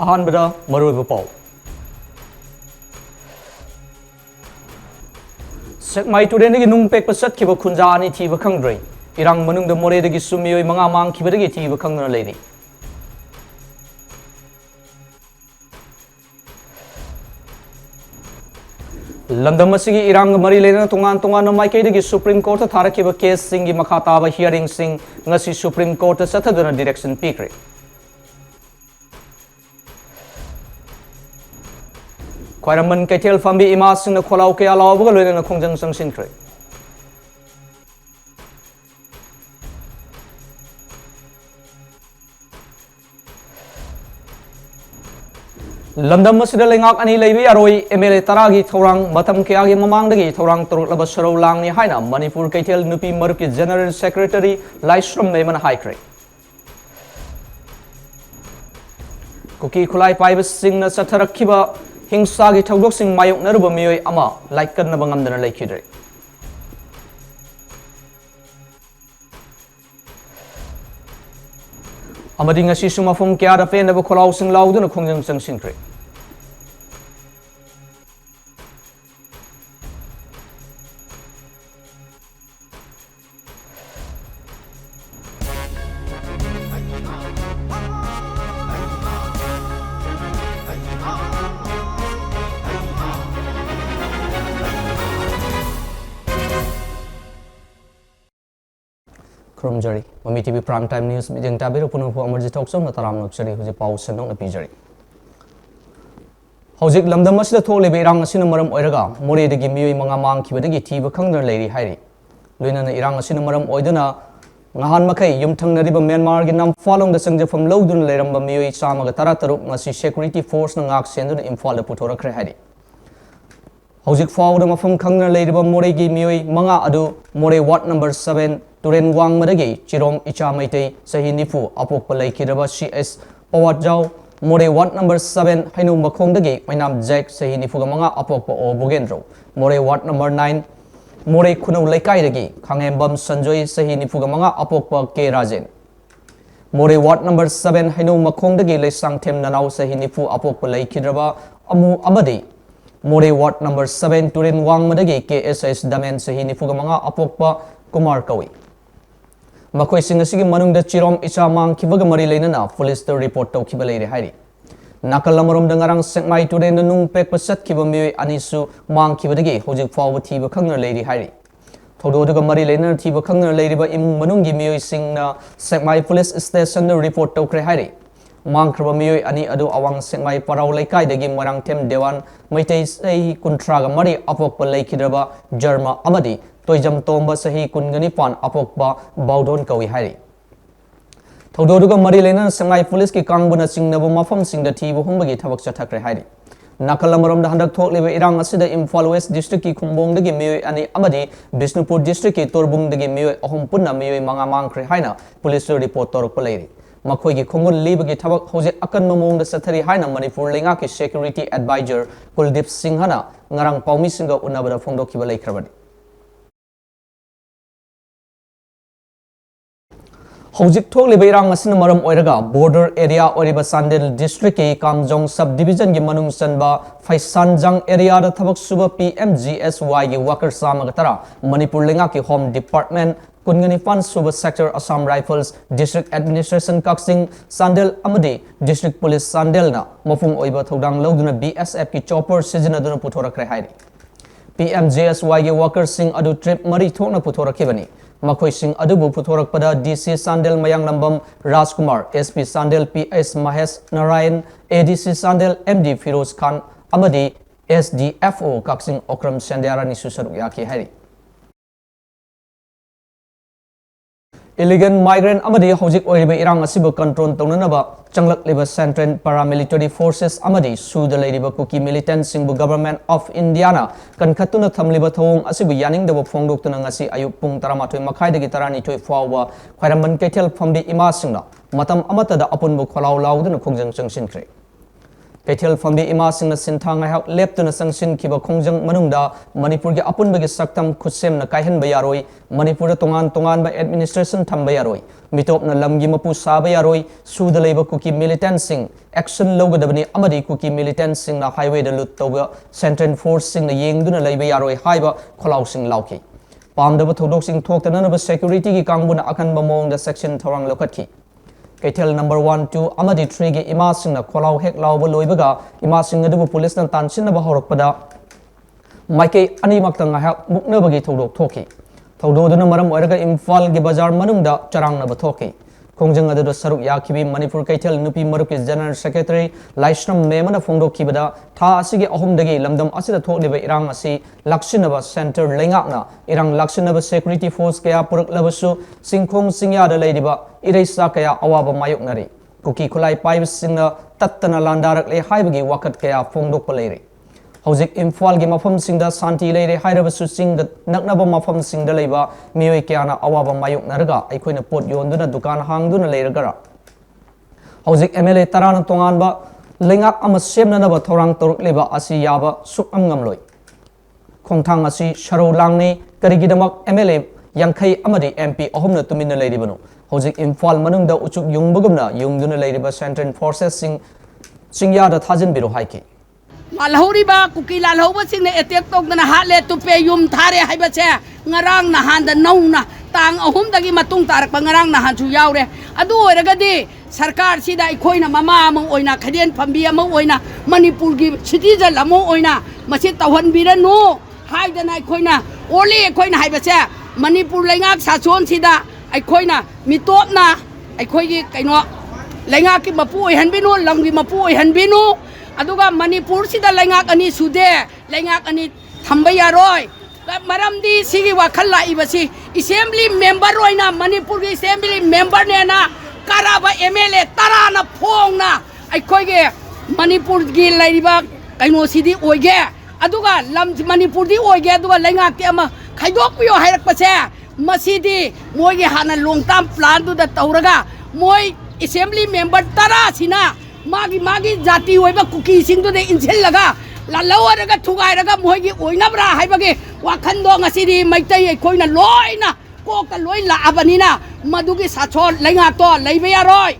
ꯑꯍꯥꯟꯕꯗ ꯃꯔꯨꯑꯣꯏꯕ ꯄꯥꯎ ꯁꯦꯛꯃꯥꯏ ꯇꯨꯔꯦꯟꯗꯒꯤ ꯅꯨꯡ ꯄꯦꯛꯄ ꯆꯠꯈꯤꯕ ꯈꯨꯟꯖꯥ ꯑꯅꯤ ꯊꯤꯕ ꯈꯪꯗ꯭ꯔꯦ ꯏꯔꯥꯡ ꯃꯅꯨꯡꯗ ꯃꯣꯔꯦꯗꯒꯤꯁꯨ ꯃꯤꯑꯣꯏ 5 ꯃꯥꯡꯈꯤꯕꯗꯒꯤ ꯊꯤꯕ ꯈꯪꯗꯅ ꯂꯩꯔꯤ ꯂꯝꯗꯝ ꯑꯁꯤꯒꯤ ꯏꯔꯥꯡꯒ ꯃꯔꯤ ꯂꯩꯅꯅ ꯇꯣꯉꯥꯟ-ꯇꯣꯉꯥꯟꯕ ꯃꯥꯏꯀꯩꯗꯒꯤ ꯁꯨꯄ꯭ꯔꯤꯝ ꯀꯣꯔꯠꯇ ꯊꯥꯔꯛꯈꯤꯕ ꯀꯦꯁꯁꯤꯡꯒꯤ ꯃꯈꯥ ꯇꯥꯕ ꯍꯤꯌꯔꯤꯡꯁꯤꯡ ꯉꯁꯤ ꯁꯨꯄ꯭ꯔꯤꯝ ꯀꯣꯔꯠꯇ ꯆꯠꯊꯗꯨꯅ ꯗꯤꯔꯦꯛꯁꯟ ꯄꯤꯈ꯭ꯔꯦ ꯈ꯭ꯋꯥꯏꯔꯝꯕꯟ ꯀꯩꯊꯦꯜ ꯐꯝꯕꯤ ꯏꯃꯥꯁꯤꯡꯅ ꯈꯣꯜꯂꯥꯎ ꯀꯌꯥ ꯂꯥꯎꯕꯒ ꯂꯣꯏꯅꯅ ꯈꯣꯡꯖꯪ ꯆꯪꯁꯤꯟꯈ꯭ꯔꯦ ꯂꯝꯗꯝ ꯑꯁꯤꯗ ꯂꯩꯉꯥꯛ ꯑꯅꯤ ꯂꯩꯕ ꯌꯥꯔꯣꯏ MLA 10ꯒꯤ ꯊꯧꯔꯥꯡ ꯃꯇꯝ ꯀꯌꯥꯒꯤ ꯃꯃꯥꯡꯗꯒꯤ ꯊꯧꯔꯥꯡ ꯇꯧꯔꯛꯂꯕ ꯁꯔꯧ ꯂꯥꯡꯅꯤ ꯍꯥꯏꯅ ꯃꯅꯤꯄꯨꯔ ꯀꯩꯊꯦꯜ ꯅꯨꯄꯤ ꯃꯔꯨꯞꯀꯤ ꯖꯦꯅꯔꯦꯜ ꯁꯦꯀ꯭ꯔꯦꯇꯔꯤ ꯂꯥꯏꯁ꯭ꯔꯝ ꯂꯩꯃꯅ ꯍꯥꯏꯈ꯭ꯔꯦ ꯀꯨꯀꯤ ꯈꯨꯠꯂꯥꯏ ꯄꯥꯏꯕꯁꯤꯡꯅ ꯆꯠꯊꯔꯛꯈꯤꯕ ꯍꯤꯡꯁꯥꯒꯤ ꯊꯧꯗꯣꯛꯁꯤꯡ ꯃꯥꯌꯣꯛꯅꯔꯨꯕ ꯃꯤꯑꯣꯏ ꯑꯃ ꯂꯥꯏꯀꯠꯅꯕ ꯉꯝꯗꯅ ꯂꯩꯈꯤꯗ꯭ꯔꯦ ꯑꯃꯗꯤ ꯉꯁꯤꯁꯨ ꯃꯐꯝ ꯀꯌꯥꯗ ꯄꯦꯟꯗꯕ ꯈꯣꯜꯂꯥꯎꯁꯤꯡ ꯂꯥꯎꯗꯨꯅ ꯈꯣꯡꯖꯪ ꯆꯪꯁꯤꯟꯈ꯭ꯔꯦ ꯈꯨꯔꯨꯝꯖꯔꯤ ꯃꯃꯤ ꯇꯤꯚꯤ ꯄ꯭ꯔꯥꯏꯝ ꯇꯥꯏꯝ ꯅ꯭ꯌꯨꯁ ꯃꯤꯠꯌꯦꯡ ꯇꯥꯕꯤꯔ ꯄꯨꯝꯅꯃꯛꯄꯨ ꯑꯃꯔꯖꯤꯠ ꯊꯣꯛꯆꯧꯅ ꯇꯔꯥꯝꯅ ꯑꯣꯛꯆꯔꯤ ꯍꯧꯖꯤꯛ ꯄꯥꯎ ꯁꯟꯗꯣꯛꯅ ꯄꯤꯖꯔꯤ ꯍꯧꯖꯤꯛ ꯂꯝꯗꯝ ꯑꯁꯤꯗ ꯊꯣꯛꯂꯤꯕ ꯏꯔꯥꯡ ꯑꯁꯤꯅ ꯃꯔꯝ ꯑꯣꯏꯔꯒ ꯃꯣꯔꯦꯗꯒꯤ ꯃꯤꯑꯣꯏ 5 ꯃꯥꯡꯈꯤꯕꯗꯒꯤ ꯊꯤꯕ ꯈꯪꯗꯅ ꯂꯩꯔꯤ ꯍꯥꯏꯔꯤ ꯂꯣꯏꯅꯅ ꯏꯔꯥꯡ ꯑꯁꯤꯅ ꯃꯔꯝ ꯑꯣꯏꯗꯨꯅ ꯉꯍꯥꯟ ꯃꯈꯩ ꯌꯨꯝꯊꯪꯅꯔꯤꯕ ꯃ꯭ꯌꯥꯟꯃꯥꯔꯒꯤ ꯅꯝꯐꯥꯂꯣꯡꯗ ꯆꯪꯖꯐꯝ ꯂꯧꯗꯨꯅ ꯂꯩꯔꯝꯕ ꯃꯤꯑꯣꯏ 113 ꯉꯁꯤ ꯁꯦꯀ꯭ꯌꯨꯔꯤꯇꯤ ꯐꯣꯔꯁꯅ ꯉꯥꯛ ꯁꯦꯟꯗꯨꯅ ꯏꯝꯐꯥꯜꯗ ꯄꯨꯊꯣꯔꯛꯈ꯭ꯔꯦ ꯍꯥꯏꯔꯤ ꯍꯧꯖꯤꯛ ꯐꯥꯎꯕꯗ ꯃꯐꯝ ꯈꯪꯗꯅ ꯂꯩꯔꯤꯕ ꯃꯣꯔꯦꯒꯤ ꯃꯤꯑꯣꯏ 5 ꯑꯗꯨ ꯃꯣꯔꯦ ꯋꯥꯔꯗ ꯅꯝꯕꯔ 7 ꯇꯨꯔꯦꯟ ꯋꯥꯡꯃꯗꯒꯤ ꯆꯤꯔꯣꯝ ꯏꯆꯥ ꯃꯩꯇꯩ ꯆꯍꯤ 90 ꯑꯄꯣꯛꯄ ꯂꯩꯈꯤꯗ꯭ꯔꯕ CS ꯄꯋꯥꯠꯖꯥꯎ ꯃꯣꯔꯦ ꯋꯥꯔꯗ ꯅꯝꯕर 7 ꯍꯩꯅꯧ ꯃꯈꯣꯡꯗꯒꯤ ꯑꯣꯏꯅꯥꯝ ꯖꯦꯛ ꯆꯍꯤ 95 ꯑꯄꯣꯛꯄ ꯑꯣ ꯕꯣꯒꯦꯟꯗ꯭ꯔꯣ ꯃꯣꯔꯦ ꯋꯥꯔꯗ ꯅꯝꯕर 9 ꯃꯣꯔꯦ ꯈꯨꯅꯧ ꯂꯩꯀꯥꯏꯗꯒꯤ ꯈꯥꯡꯉꯦꯝꯕꯝ ꯁꯟꯖꯣꯏ ꯆꯍꯤ 95 ꯑꯄꯣꯛꯄ ꯀꯦ ꯔꯥꯖꯦꯟ ꯃꯣꯔꯦ ꯋꯥꯔꯗ ꯅꯝꯕर 7 ꯍꯩꯅꯧ ꯃꯈꯣꯡꯗꯒꯤ ꯂꯩꯁꯥꯡꯊꯦꯝ ꯅꯅꯥꯎ ꯆꯍꯤ 90 ꯑꯄꯣꯛꯄ ꯂꯩꯈꯤꯗ꯭ꯔꯕ ꯑꯃꯨ ꯑꯃꯗꯤ ꯃꯣꯔꯦ ꯋꯥꯔꯗ ꯅꯝꯕर 7 ꯇꯨꯔꯦꯟ ꯋꯥꯡꯃꯗꯒꯤ KSS ꯗꯃꯦꯟ ꯆꯍꯤ 95 ꯑꯄꯣꯛꯄ ꯀꯨꯃꯥꯔ ꯀꯧꯏ ꯃꯈꯣꯏꯁꯤꯡ ꯑꯁꯤꯒꯤ ꯃꯅꯨꯡꯗ ꯆꯤꯔꯣꯝ ꯏꯆꯥ ꯃꯥꯡꯈꯤꯕꯒ ꯃꯔꯤ ꯂꯩꯅꯅ ꯄꯨꯂꯤꯁꯇ ꯔꯤꯄꯣꯔꯠ ꯇꯧꯈꯤꯕ ꯂꯩꯔꯦ ꯍꯥꯏꯔꯤ ꯅꯥꯀꯜ ꯑꯃꯔꯣꯝꯗ ꯉꯔꯥꯡ ꯁꯦꯛꯃꯥꯏ ꯇꯨꯔꯦꯟꯗ ꯅꯨꯡ ꯄꯦꯛꯄ ꯆꯠꯈꯤꯕ ꯃꯤꯑꯣꯏ ꯑꯅꯤꯁꯨ ꯃꯥꯡꯈꯤꯕꯗꯒꯤ ꯍꯧꯖꯤꯛ ꯐꯥꯎꯕ ꯊꯤꯕ ꯈꯪꯗꯅ ꯂꯩꯔꯤ ꯍꯥꯏꯔꯤ ꯊꯧꯗꯣꯛ ꯑꯗꯨꯒ ꯃꯔꯤ ꯂꯩꯅꯅ ꯊꯤꯕ ꯈꯪꯗꯅ ꯂꯩꯔꯤꯕ ꯏꯃꯨꯡ ꯃꯅꯨꯡꯒꯤ ꯃꯤꯑꯣꯏꯁꯤꯡꯅ ꯁꯦꯛꯃꯥꯏ ꯄꯨꯂꯤꯁ ꯁ꯭ꯇꯦꯁꯟꯗ ꯔꯤꯄꯣꯔꯠ ꯇꯧꯈ꯭ꯔꯦ ꯍꯥꯏꯔꯤ ꯃꯥꯡꯈ꯭ꯔꯕ ꯃꯤꯑꯣꯏ ꯑꯅꯤ ꯑꯗꯨ ꯑꯋꯥꯡ ꯁꯦꯛꯃꯥꯏ ꯄꯔꯥꯎ ꯂꯩꯀꯥꯏꯗꯒꯤ ꯃꯣꯏꯔꯥꯡꯊꯦꯝ ꯗꯦꯋꯥꯟ ꯃꯩꯇꯩ ꯆꯍꯤ 34 ꯑꯄꯣꯛꯄ ꯂꯩꯈꯤꯗ꯭ꯔꯕ ꯖꯔꯃ ꯑꯃꯗꯤ ꯇꯣꯏꯖꯝ ꯇꯣꯝꯕ ꯆꯍꯤ 19 ꯑꯄꯣꯛꯄ ꯕꯥꯎꯗꯣꯟ ꯀꯧꯏ ꯍꯥꯏꯔꯤ ꯊꯧꯗꯣꯛ ꯑꯗꯨꯒ ꯃꯔꯤ ꯂꯩꯅꯅ ꯁꯦꯛꯃꯥꯏ ꯄꯨꯂꯤꯁꯀꯤ ꯀꯥꯡꯕꯨꯅ ꯆꯤꯡꯅꯕ ꯃꯐꯝꯁꯤꯡꯗ ꯊꯤꯕ ꯍꯨꯝꯕꯒꯤ ꯊꯕꯛ ꯆꯠꯊꯈ꯭ꯔꯦ ꯍꯥꯏꯔꯤ ꯅꯥꯀꯜ ꯑꯃꯔꯣꯝꯗ ꯍꯟꯗꯛ ꯊꯣꯛꯂꯤꯕ ꯏꯔꯥꯡ ꯑꯁꯤꯗ ꯏꯝꯐꯥꯜ ꯋꯦꯁ ꯗꯤꯁꯇ꯭ꯔꯤꯛꯀꯤ ꯈꯨꯡꯕꯣꯡꯗꯒꯤ ꯃꯤꯑꯣꯏ 2 ꯑꯃꯗꯤ ꯕꯤꯁꯅꯨꯄꯨꯔ ꯗꯤꯁꯇ꯭ꯔꯤꯛꯀꯤ ꯇꯣꯔꯕꯨꯡꯗꯒꯤ ꯃꯤꯑꯣꯏ 3 ꯄꯨꯟꯅ ꯃꯤꯑꯣꯏ 5 ꯃꯥꯡꯈ꯭ꯔꯦ ꯍꯥꯏꯅ ꯄꯨꯂꯤꯁꯇ ꯔꯤꯄꯣꯔꯠ ꯇꯧꯔꯛꯄ ꯂꯩꯔꯤ ꯃꯈꯣꯏꯒꯤ ꯈꯣꯡꯒꯨꯜ ꯂꯤꯕꯒꯤ ꯊꯕꯛ ꯍꯧꯖꯤꯛ ꯑꯀꯟꯕ ꯃꯑꯣꯡꯗ ꯆꯠꯊꯔꯤ ꯍꯥꯏꯅ ꯃꯅꯤꯄꯨꯔ ꯂꯩꯉꯥꯛꯀꯤ ꯁꯦꯀ꯭ꯌꯨꯔꯤꯇꯤ ꯑꯦꯗꯚꯥꯏꯖꯔ ꯀꯨꯜꯗꯤꯞ ꯁꯤꯡꯍꯅ ꯉꯔꯥꯡ ꯄꯥꯎꯃꯤꯁꯤꯡꯒ ꯎꯟꯅꯕꯗ ꯐꯣꯡꯗꯣꯛꯈꯤꯕ ꯂꯩꯈ꯭ꯔꯕꯅꯤ ꯍꯧꯖꯤꯛ ꯊꯣꯛꯂꯤꯕ ꯏꯔꯥꯡ ꯑꯁꯤꯅ ꯃꯔꯝ ꯑꯣꯏꯔꯒ ꯕꯣꯔꯗꯔ ꯑꯦꯔꯤꯌꯥ ꯑꯣꯏꯔꯤꯕ ꯆꯥꯟꯗꯦꯜ ꯗꯤꯁꯇ꯭ꯔꯤꯛꯀꯤ ꯀꯥꯝꯖꯣꯡ ꯁꯕ ꯗꯤꯚꯤꯖꯟꯒꯤ ꯃꯅꯨꯡ ꯆꯟꯕ ꯐꯩꯁꯥꯟꯖꯥꯡ ꯑꯦꯔꯤꯌꯥꯗ ꯊꯕꯛ ꯁꯨꯕ PMGSYꯒꯤ ꯋꯥꯀꯔ 110 ꯃꯅꯤꯄꯨꯔ ꯂꯩꯉꯥꯛꯀꯤ ꯍꯣꯝ ꯗꯤꯄꯥꯔꯠꯃꯦꯟꯠ 29 ꯁꯨꯕ sector Assam rifles district administration Kakching Chandel ꯑꯃꯗꯤ ꯗꯤꯁꯇ꯭ꯔꯤꯛ ꯄꯨꯂꯤꯁ ꯆꯥꯟꯗꯦꯜꯅ ꯃꯄꯨꯡ ꯑꯣꯏꯕ ꯊꯧꯗꯥꯡ ꯂꯧꯗꯨꯅ BSFꯀꯤ ꯆꯣꯄꯔ ꯁꯤꯖꯤꯟꯅꯗꯨꯅ ꯄꯨꯊꯣꯔꯛꯈ꯭ꯔꯦ ꯍꯥꯏꯔꯤ PMGSYꯒꯤ ꯋꯥꯀꯔꯁꯤꯡ ꯑꯗꯨ ꯇ꯭ꯔꯤꯞ 4 ꯊꯣꯛꯅ ꯄꯨꯊꯣꯔꯛꯈꯤꯕꯅꯤ ꯃꯈꯣꯏꯁꯤꯡ ꯑꯗꯨꯕꯨ ꯄꯨꯊꯣꯔꯛꯄꯗ DC ꯆꯥꯟꯗꯦꯜ ꯃꯌꯥꯡꯂꯝꯕꯝ ꯔꯥꯖꯀꯨꯃꯥꯔ SP Chandel PS Mahesh Narayan ADC Chandel MD Firoz Khan ꯑꯃꯗꯤ SDFO ꯀꯛꯆꯤꯡ ꯑꯣꯀ꯭ꯔꯝ ꯁꯦꯟꯗ꯭ꯌꯥꯔꯥꯅꯤꯁꯨ ꯁꯔꯨꯛ ꯌꯥꯈꯤ ꯍꯥꯏꯔꯤ ꯏꯂꯤꯒꯦꯟ ꯃꯥꯏꯒ꯭ꯔꯦꯟ ꯑꯃꯗꯤ ꯍꯧꯖꯤꯛ ꯑꯣꯏꯔꯤꯕ ꯏꯔꯥꯡ ꯑꯁꯤꯕꯨ ꯀꯟꯇ꯭ꯔꯣꯜ ꯇꯧꯅꯅꯕ ꯆꯪꯂꯛꯂꯤꯕ ꯁꯦꯟꯇ꯭ꯔꯦꯜ ꯄꯥꯔꯥꯃꯤꯂꯤꯇꯔꯤ ꯐꯣꯔꯁꯦꯁ ꯑꯃꯗꯤ ꯁꯨꯗ ꯂꯩꯔꯤꯕ ꯀꯨꯀꯤ ꯃꯤꯂꯤꯇꯦꯟꯠꯁꯤꯡꯕꯨ ꯒꯚꯔꯟꯃꯦꯟꯠ ꯑꯣꯐ ꯏꯟꯗꯤꯌꯥꯅ ꯀꯟꯈꯠꯇꯨꯅ ꯊꯝꯂꯤꯕ ꯊꯧꯑꯣꯡ ꯑꯁꯤꯕꯨ ꯌꯥꯅꯤꯡꯗꯕ ꯐꯣꯡꯗꯣꯛꯇꯨꯅ ꯉꯁꯤ ꯑꯌꯨꯛ ꯄꯨꯡ 11:30ꯗꯒꯤ 12 ꯐꯥꯎꯕ ꯈ꯭ꯋꯥꯏꯔꯝꯕꯟ ꯀꯩꯊꯦꯜ ꯐꯝꯕꯤ ꯏꯃꯥꯁꯤꯡꯅ ꯃꯇꯝ ꯑꯃꯠꯇꯗ ꯑꯄꯨꯟꯕ ꯈꯣꯜꯂꯥꯎ ꯂꯥꯎꯗꯨꯅ ꯈꯣꯡꯖꯪ ꯆꯪꯁꯤꯟꯈ꯭ꯔꯦ Kaitel Fambi Ima Sing na Sintang I have left to sanction Kiba Kongjang Manunda, Manipur ge Apun Bagi Saktam Kusem na Kaihan Bayaroi, Manipur Tongan by administration Tambayaroi, Mitop na Lamgi Mapu Sabayaroi, Suda Labor Cookie Militant Sing, Action Logo Dabani Amadi Cookie Militant Sing na Highway the Lutoga, Central Force Sing the Ying Duna Labayaroi Haiba, Kolau Sing Lauki. Palm the Todok Sing talk the none of security Kanguna Akan Bamong the section Torang Lokaki. Kaitel number 1, 2, Amadi 3 ge Ima Sing na Kolau Hek Lau Loibaga, Ima Sing na Dubu Police na Tansin na Bahorokpada, Maike Ani Maktang Hak Muknabagi Todok Toki. Todo na Maram Oraga Imphal ge Bazar Manunda, Charang na Batoki. Kongjang Adu Saruk Yakibi, Manipur Kaitel Nupi Marukis General Secretary, Laishnam Memana Fondo Kibada, Ta Asigi Ahumdagi, Lamdam Asida Tokliba Irang Asi, Lakshinaba Center Lengakna, Irang Lakshinaba Security Force Kaya Puruk Labasu, Singkong Singya the Ladyba, Iresa Kaya Awaba Mayuknari, Kuki Kulai Pipes Singa, Tatana Landarak Le Haibagi Wakat Kaya Fondo Paleri. Hauzik Imphal gi mafam singda santi leire hairabasu sing da naknaba mafam singda leiba mioi kyana awaba mayuk narga aikoina pot yonduna dukan hangduna leiragara Hauzik MLA tarana tonganba lengak ama semnanaba thorang toruk leba asi yaba sukam ngamloi khongthang asi sharo langni karigidamak MLA yangkai amadi MP ahumna tumina leiribanu Hauzik Imphal manungda uchuk yungbagumna yungduna leiriba Central Forces singya da thajin biro haiki Malhoriba kuki lalhoba sing na etek tok na hale to pe yum thare haiba che ngarang na han da nauna tang ahum dagi matung tarak pa ngarang na han chu yaure adu oiraga di sarkar sida ikhoina mama among oina khadien phambi among oina Manipur gi citizen among oina masi tawhan biranu haidana ikhoina oli ikhoina haiba che Manipur lengak sachon sida ikhoina mitop na ikhoi gi kaino lengak ki mapu hanbinu lamgi mapu hanbinu aduga Manipur sida lengak ani sude lengak ani thambayaroi maramdi sigi wakhala ibasi assembly member oina Manipur gi assembly member ne na karaba MLA tarana phongna aikoi ge Manipur gi laiba kaino sidi oige aduga lam Manipur di oige aduga lengak ke ama khaidok piyo hairak pase masidi moi ge hana long term plan du da tauraga moi assembly member tara sina magi jati oiba kuki singdo de inchel laga la lawaraga thugairaga moigi oinabra haibage wakhando ngasidi maitai koina loina koka loi la abanina madugi sachol lenga to leibe yaroi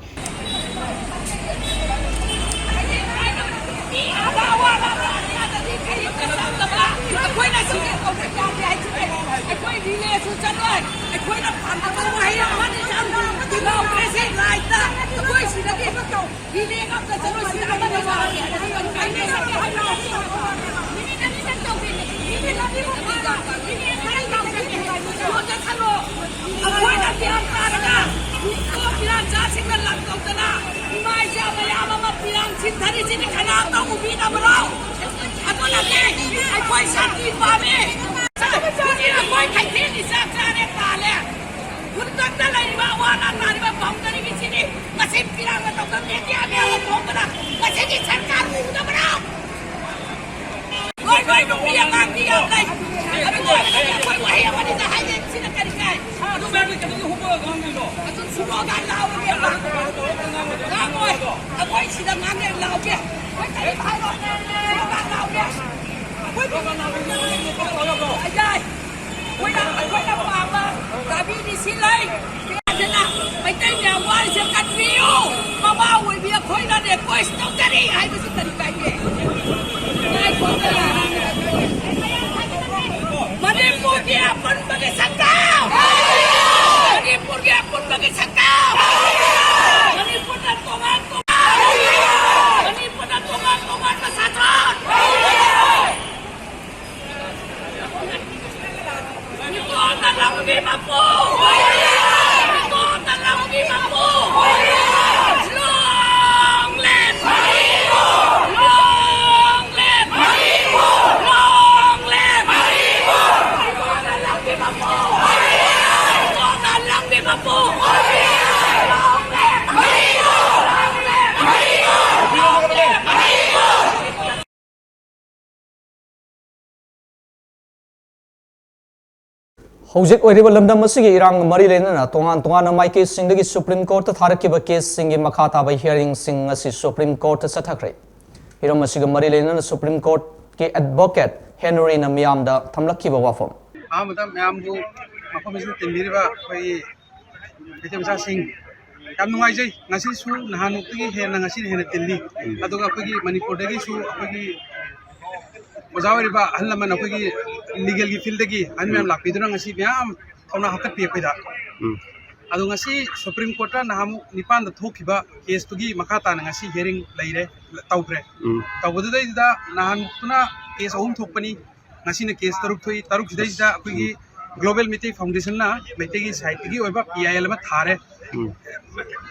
Hojik oiriba lamdam asigi irang mari lena tongan mai case sing dagi Supreme Court tharakkiba case sing gi makha taba hearing sing asi Supreme Court sathakre हिरोम असिगा मरी लेना supreme court के advocate Henry ना मियाम दा थमलक्की वाफम मतलब ma'am को मफम से तिनबीरबा कोई बेटे मचा सिंह याम नुंगाइजै ngasi su nahanukti hena ngasi hena tilli aduga akogi manipur dagi su akogi ojawriba ahlaman akogi legal gi field dagi an ma'am lakpiduna ngasi ma'am thona hakat pi koida adu ngasi supreme court na nahamu nipan da thokiba case tugi makha ta ngasi hearing leire tawbre tawbudu dai da nahanukuna case ahum thokpani ngasi na case taruk dai da akogi global meeting foundation na metegi site gi oiba PIL ma thare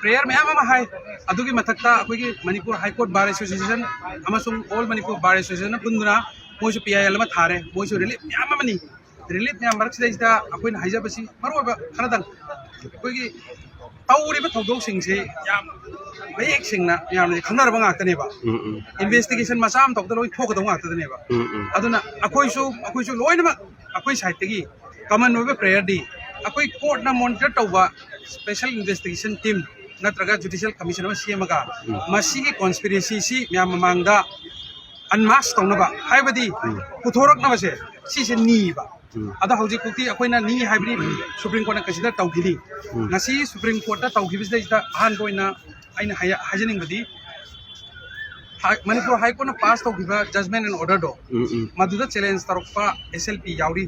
prayer ma'am ama hai adugi mathakta akogi manipur high court bar association amasung all manipur bar association na punduna moisu PIL ma thare moisu relief ma'am amani relief ma'am marak sidai da akoina haija basi maru ba khanadang akogi tawriba tawdok singse yam mayek singna yam ni khanarba ngakta ba investigation masam tawda loi thok dong ngakta ne ba aduna akoisu loina ma akoi side tegi common over prayer di akoi court na monitor tawba special investigation team natraga judicial commission ma siamaga masi ki conspiracy si myam mamangda unmask tawna ba haibadi puthorak na base si se ni ba ada hauji kuti akoina ni haibri supreme court na consider tawgili ngasi supreme court ta tawgibis da han goina aina hajaning badi manipur high court na pass tawgiba judgment and order do maduda challenge tarokpa SLP yauri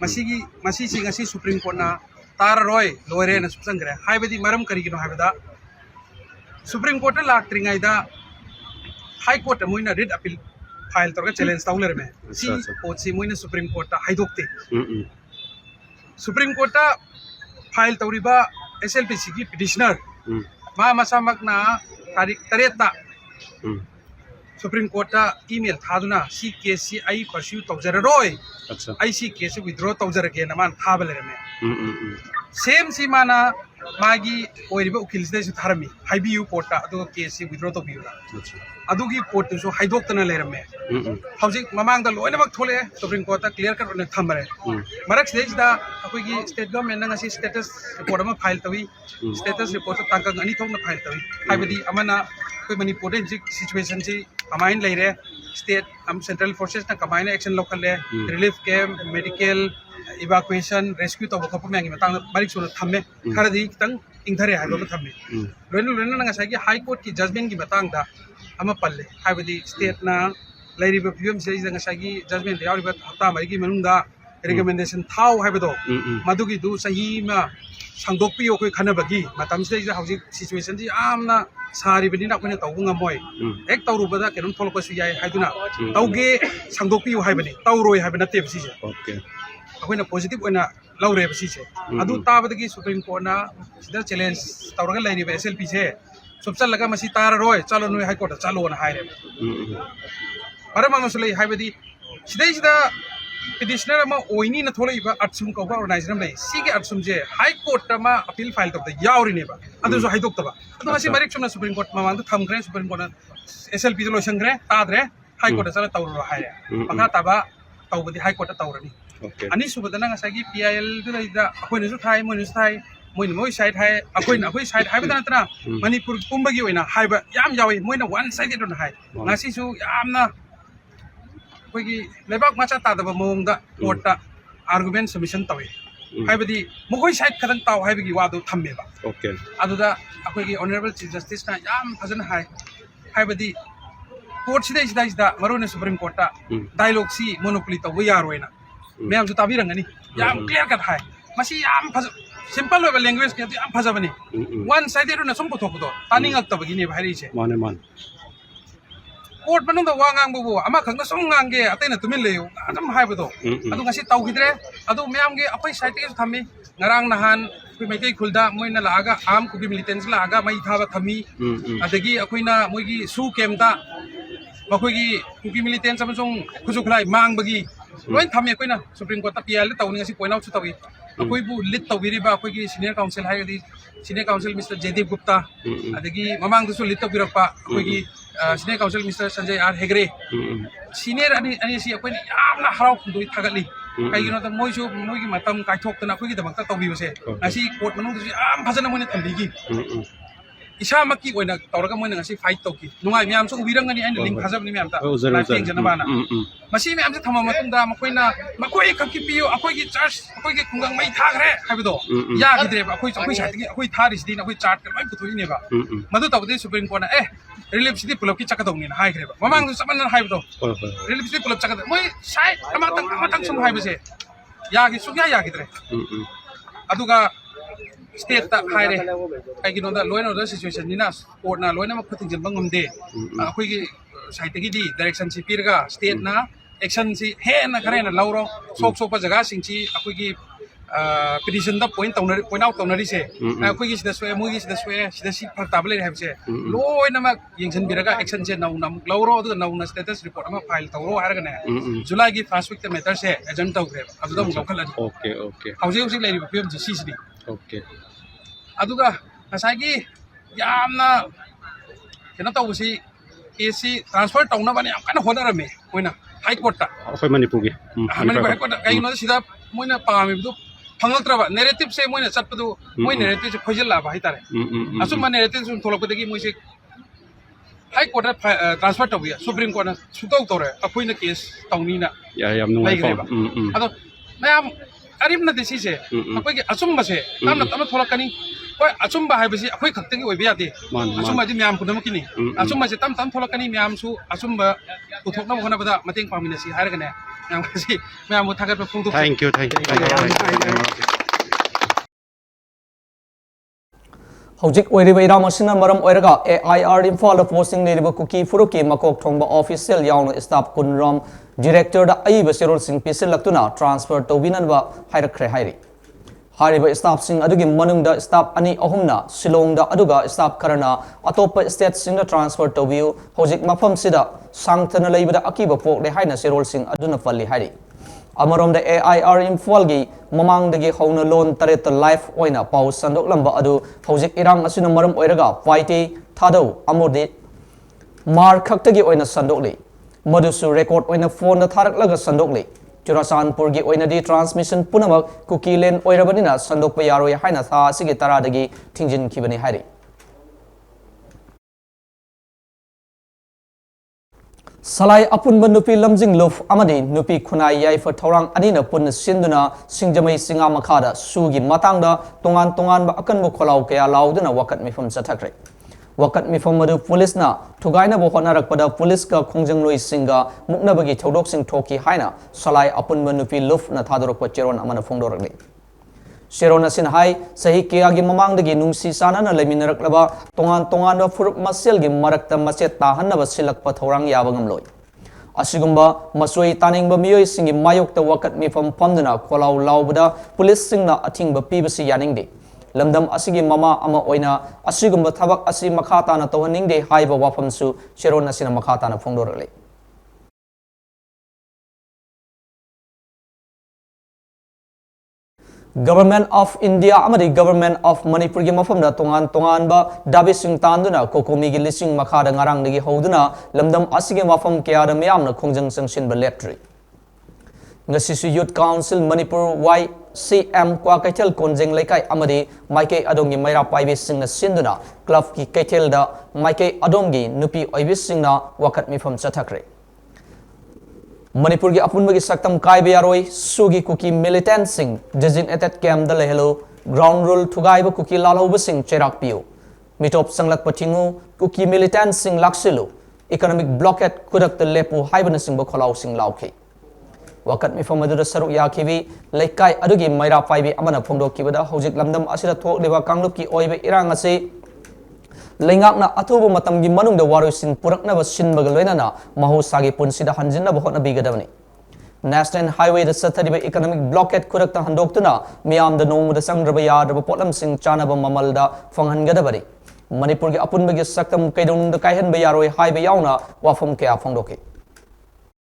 masi si ngasi supreme court na तारा रोय लोरे न सुसंगरे हाइबदी मरम करिगिनो हाइबदा supreme court लाक्ट्रिंगाइदा हाई कोर्ट मोइना रिट अपील फाइल तोरगा चैलेंज ताउलर में सी कोर्ट सी मोइना सुप्रीम कोर्ट हाइदोक्ते सुप्रीम कोर्ट फाइल तौरिबा SLPC की पिटिशनर मा मसामकना तारीख 3 सुप्रीम कोर्ट ईमेल थादुना सी केस सी आई परस्यू तौजररोय अच्छा आई सी केस विथड्रॉ तौजरगे न मान थाबलरे में सेम सी माना मागी ओरिबा उकिल से थारमी हाइबियू कोर्ट अदो केस सी विथड्रॉ तो बियुला अदुगी कोर्ट सो हाइदोक्तना लेरमे हौजिक ममांग दा लोइनमक थोले सुप्रीम कोर्ट क्लियर कट ओने थमरे मरक स्टेज दा अखोगी स्टेट गवर्नमेंट नंगा सी स्टेटस रिपोर्ट अमा फाइल तवी स्टेटस रिपोर्ट तांका अनि थोंना फाइल तवी हाइबदी अमना कोई मणिपुर दे सिचुएशन सी अमाइन लेरे स्टेट सेंट्रल फोर्सेस ना कमाइन एक्शन लोकल ले relief camp medical evacuation rescue तो खप मैंगी मतंग बारिक सोना थम्मे खरदी तंग इंथरे हाइबो थम्मे लोइन नंगा सागी हाई कोर्ट की जजमेंट की मतंग दा अमा पल्ले हाइबदी स्टेट ना लाइरिबा फिल्म से नंगा सागी जजमेंट यावरिबा हप्ता मरिगी मनुंगा रिकमेंडेशन थाव हाइबदो मदुगी दु सही मा सांगदोकपियो कोई खनबगी मतम से हौजिक सिचुएशन जी आमना सारिबनिना अखोइना तौबु ngамoi ek tawrubada kenon tholokpasu yai haiduna tauge sangdokpiu haibani tawroi haibana te bisi je okay अखोइना पॉजिटिव ओइना लौरे बसी से अदु ताबदगी सुप्रीम कोर्ट ना सिदा चैलेंज तौरगा लाइरिबा SLP से सुबचल लगा मसी तार रोय चलो नुय हाई कोर्ट चलो ना हाइरे मरम मसले हाइबदी सिदा पिटिशनर मा ओइनी न थोलैबा अटसुम कौबा ऑर्गेनाइजर मै सिगे अटसुम जे हाई कोर्ट मा अपील फाइल तब यावरिनेबा अदु जो हाइदोक्तबा अदु मसी मरिक सुमना सुप्रीम कोर्ट मा मांग थमग्रे सुप्रीम कोर्ट SLP जो लोसंग्रे ताद्रे हाई कोर्ट चला तौरो हाइरे पखा तबा तौबदी हाई कोर्ट तौरनी अनि सुबदना ngасagi PIL du laida akoina su thai moinu su thai moinu moi side hai akoina akoi side hai bada natra manipur pumbagi oina haiba yam yawi moina one side don hai ngasi su yamna koigi lebak macha ta da mong da court ta argument submission tawi haibadi mogoi side khadang taw haibagi wadu thamme ba okay aduda akoigi honorable chief justice na yam phajana hai haibadi court sidai marone supreme court ta dialogue si monopoly taw yaroina ma'am जो ताबी रंगनी याम clear cut है मसी याम simple होगा language के याम फजबनी one sided न सम पथोकदो तानिंग अक्तबगी ने भारी छे माने मान कोर्ट मनुंग द वांगांग बुबु अमा खंग सम ngange अतैना तुमिन लेयो अदम हाइबदो अदु ngasi तौगिद्रे अदु मैम के अपै साइड के थम्मी ngarang nahan कोइ मैकै खुलदा मोइना लागा आम कुबी मिलिटेंस लागा मै थाबा थम्मी अदगी अखोइना मोइगी सु केमता मखोइगी कुबी मिलिटेंस अमसों खुजुखलाइ मांगबगी लोइन थम्मे कोइना सुप्रीम कोर्ट PIL तौनी ngasi पॉइंट आउट तवी अखोइबु लिड तौबिरिबा अखोइगी सीनियर काउंसिल हाइगदी senior counsel mister Jaideep Gupta अदगी ममांगदसु लिड तौबिरपा अखोइगी senior counsel mister Sanjay R हेगरे सीनियर अनि सी अखोइना यामना हराव खुंदुइ थागतली काइगिनो त मोइसु मोइगी मतम काइथोक्तना अखोइगी दमक्ता तौबिबसे ngasi कोर्ट मनुंगदसु याम फजना मोइना थम्बिगी इसामकी ओइना तौरगा मोइना ngasi fight तौकी नुंगाई म्याम सु उबिरंगनी आइन लिंक थाजबनी म्याम ता लाइफिंग जनबाना मसी म्याम से थमा मतुंग दा मखोइना मखोइ खकी पियो अखोइ की चर्च अखोइ की खुंगंग मै थागरे हाबिदो या गिद्रे अखोइ अखोइ साइड की अखोइ थारिस दिन अखोइ चार्ट कै पुथोइने बा मदु तबदे सुप्रीम कोर्ट ए रिलीफ सिटी पुलप की चकदोंनि ना हाइग्रे बा ममांग सु सबन हाइबदो रिलीफ सिटी पुलप चकद मोइ साइड अमातंग सुम हाइबसे या की सुग्या या गिद्रे अदुगा स्टेट ता हाइरे कई नो दा लोइन ऑर्डर सिचुएशन निना कोर्ट ना लोइन मा खुथिंग जन बंगमदे अखोइ की साइड की दी डायरेक्शन सी पिरगा स्टेट ना एक्शन सी हे ना खरे ना लौरो सोक सोक जगह सिंची अखोइ की पिटिशन दा पॉइंट आउट तौनरी से अखोइ की सिदा सोए मुगी सिदा सोए सिदा सी फक ताबले हाबसे लोइन मा यंगसन बिरगा एक्शन से नौ नम लौरो अदु नौ ना स्टेटस रिपोर्ट मा फाइल तौरो हारगा ने जुलाई की फर्स्ट वीक मैटर से एजेंट तौग्रे अदु दा मुखल ओके ओके हाउसिंग हाउसिंग लेरि पीएम जी सी ओके अदुगा ngसागी यामना केना तौबसी केसी ट्रांसफर तौना बाने याम काना होदरमे मोइना हाई कोर्ट ता अखोइ मणिपुर की मणिपुर हाई कोर्ट कई नो सिदा मोइना पामिबदु फंगलत्रबा नैरेटिव से मोइना चटपदु मोइ नैरेटिव से खोजल लाबा हाई तारे असुम नैरेटिव सुन थोलपदगी मोइसे हाई कोर्ट ट्रांसफर तौबिया सुप्रीम कोर्ट सुतौ तौरे अखोइना केस तौनीना या याम नुंगाई अदो मैम अरिम न दिसी से अखोइ की असुम बसे तामना तम थोलकनी कोई अचुम्बा है बसी अखोइ खक्तगी ओइबे यादे अचुम्बा दि म्याम पुनमकिनी अचुम्बा से तम तम थोलकनी म्याम सु अचुम्बा पुथोकना होनबदा मतेंग पामिनसी हारगने म्याम kasi म्याम मु थागत फुंगदु थैंक यू हौजिक ओइरिबा इराम असिना मरम ओइरगा AIR इम्फाल पोस्टिंग लेरिबा कुकी फुरुकी मकोक थोंबा ऑफिशियल याउन स्टाफ कुनरम डायरेक्टर दा अइबा सेरोल सिंह पिसिलक्तुना ट्रांसफर तौबिननबा हाइरखरे हाइरि हारिबा स्टाफ सिंह अदुगी मनुंगदा स्टाफ अनि अहुमना शिलोंगदा अदुगा स्टाफ खरना अतोप स्टेट सिंह ट्रांसफर तौबियु हौजिक मफम सिदा सांगथना लेइबदा अकीबा पोकले हाइना सेरोल सिंह अदुना फल्ली हाइरि अमरोमदा AIR इम्फालगी ममांगदगी हौना लोन तरेत लाइफ ओइना पाउ संदोकलंबा अदु हौजिक इरांग असिना मरम ओइरगा फाइटे थादौ अमोदे मार खक्तगी ओइना संदोकले मदुसु रेकॉर्ड ओइना फोन थारकलगा संदोकले चुराचानपुर की ओइनादी ट्रांसमिशन पुनमक कुकी लेन ओइरबनिना संदोकपा यारोय हाइना था सिगे तरादगी थिंजिन खिबनि हाइरि सलाई अपुनब नुपी लमजिंग लुफ अमदी नुपी खुनाई याइफा थौरांग अनिना पुन सिंदुना सिंगजमई सिंगा मखादा सुगी मतंगदा तोंगान तोंगान बा अकन बो खोलाव कया लाउदना वकत मिफम चथखरे वकत मिफम मदु पुलिसना थुगाइना बो होनारकपदा पुलिस का खोंजंग लोई सिंगा मुकनबगी थौदोक सिंग थोकी हाइना सलाई अपुनब नुपी लुफ ना थादोरक चेरोन अमना फोंदोरकले शेरोन असिन हाई सही केयागी ममांगदगी नुंसी सानाना लेमिनरकलबा तोंगान तोंगान फुरुप मसेलगी मरकता मचे ताहन्नब सिलकपा थौरांग याबगमलोय असिगुम्बा मसोई तानिंगबा मियोय सिंगी मायोक्ता वकत मिफम फमदना खोलाव लावबदा पुलिस सिंगना अथिंगबा पीबसी यानिंगदे लमदम असिगी ममा अमा ओइना असिगुम्बा थबक असि मखाताना तोहनिंगदे हाइबा वाफमसु शेरोन असिना मखाताना फोंदोरकले government of India Amari government of Manipur की मफम तोंगान तोंगान दाबी सिंह तांदुना कोकोमी की लिसिंग मखादा ngarangdagi होदुना लमदम असिगे मफम कयादा मयामना खोंजंग संसिनबा लेट्री ngasisu youth council manipur YCM kwa kaithel konjeng laikai amadi maike adongi maira paibe singna sinduna club ki kaithel da maike adongi nupi oibi singna wakat mifam chathakre Manipur की अपुनब की सक्तम कायबे यारोय सुगी कुकी मिलिटेंट सिंह डेजिग्नेटेड कैम्प द लेहलो ग्राउंड रूल थुगाइब कुकी लालौब सिंह चेराक पियो मिटोप संलक पथिंगु कुकी मिलिटेंट सिंह लाक्सिलो इकोनॉमिक ब्लॉकेट खुदक लेपु हाइबन सिंह खोलाव सिंह लाउखे वकत मिफम अदुदा सरुक याखिबी लेकाय अदुगी मैरा पाइबे अमना फोंदोकिबदा हौजिक लमदम असिदा थोकलेबा कांगलुप की ओइबे इरांग असे लेंगाकना अथुब मतमगी मनुंगदा वारोसिन पुरकनबा सिनबगा लोइनाना महोसागी पुनसिदा हंजिनबा होटनबिगदबनी नेशनल हाईवे द सथरिबा इकोनॉमिक ब्लॉकेट खुरकता हंदोक्तुना मियामदा नोंगदा संग्रबा यादबा पोटलमसिंग चानबा ममलदा फंगहनगदबनी मणिपुर की अपुनबगी सक्तम कैदोंगदा कायहनबा यारोय हाइबा याउना वाफम कया फोंदोके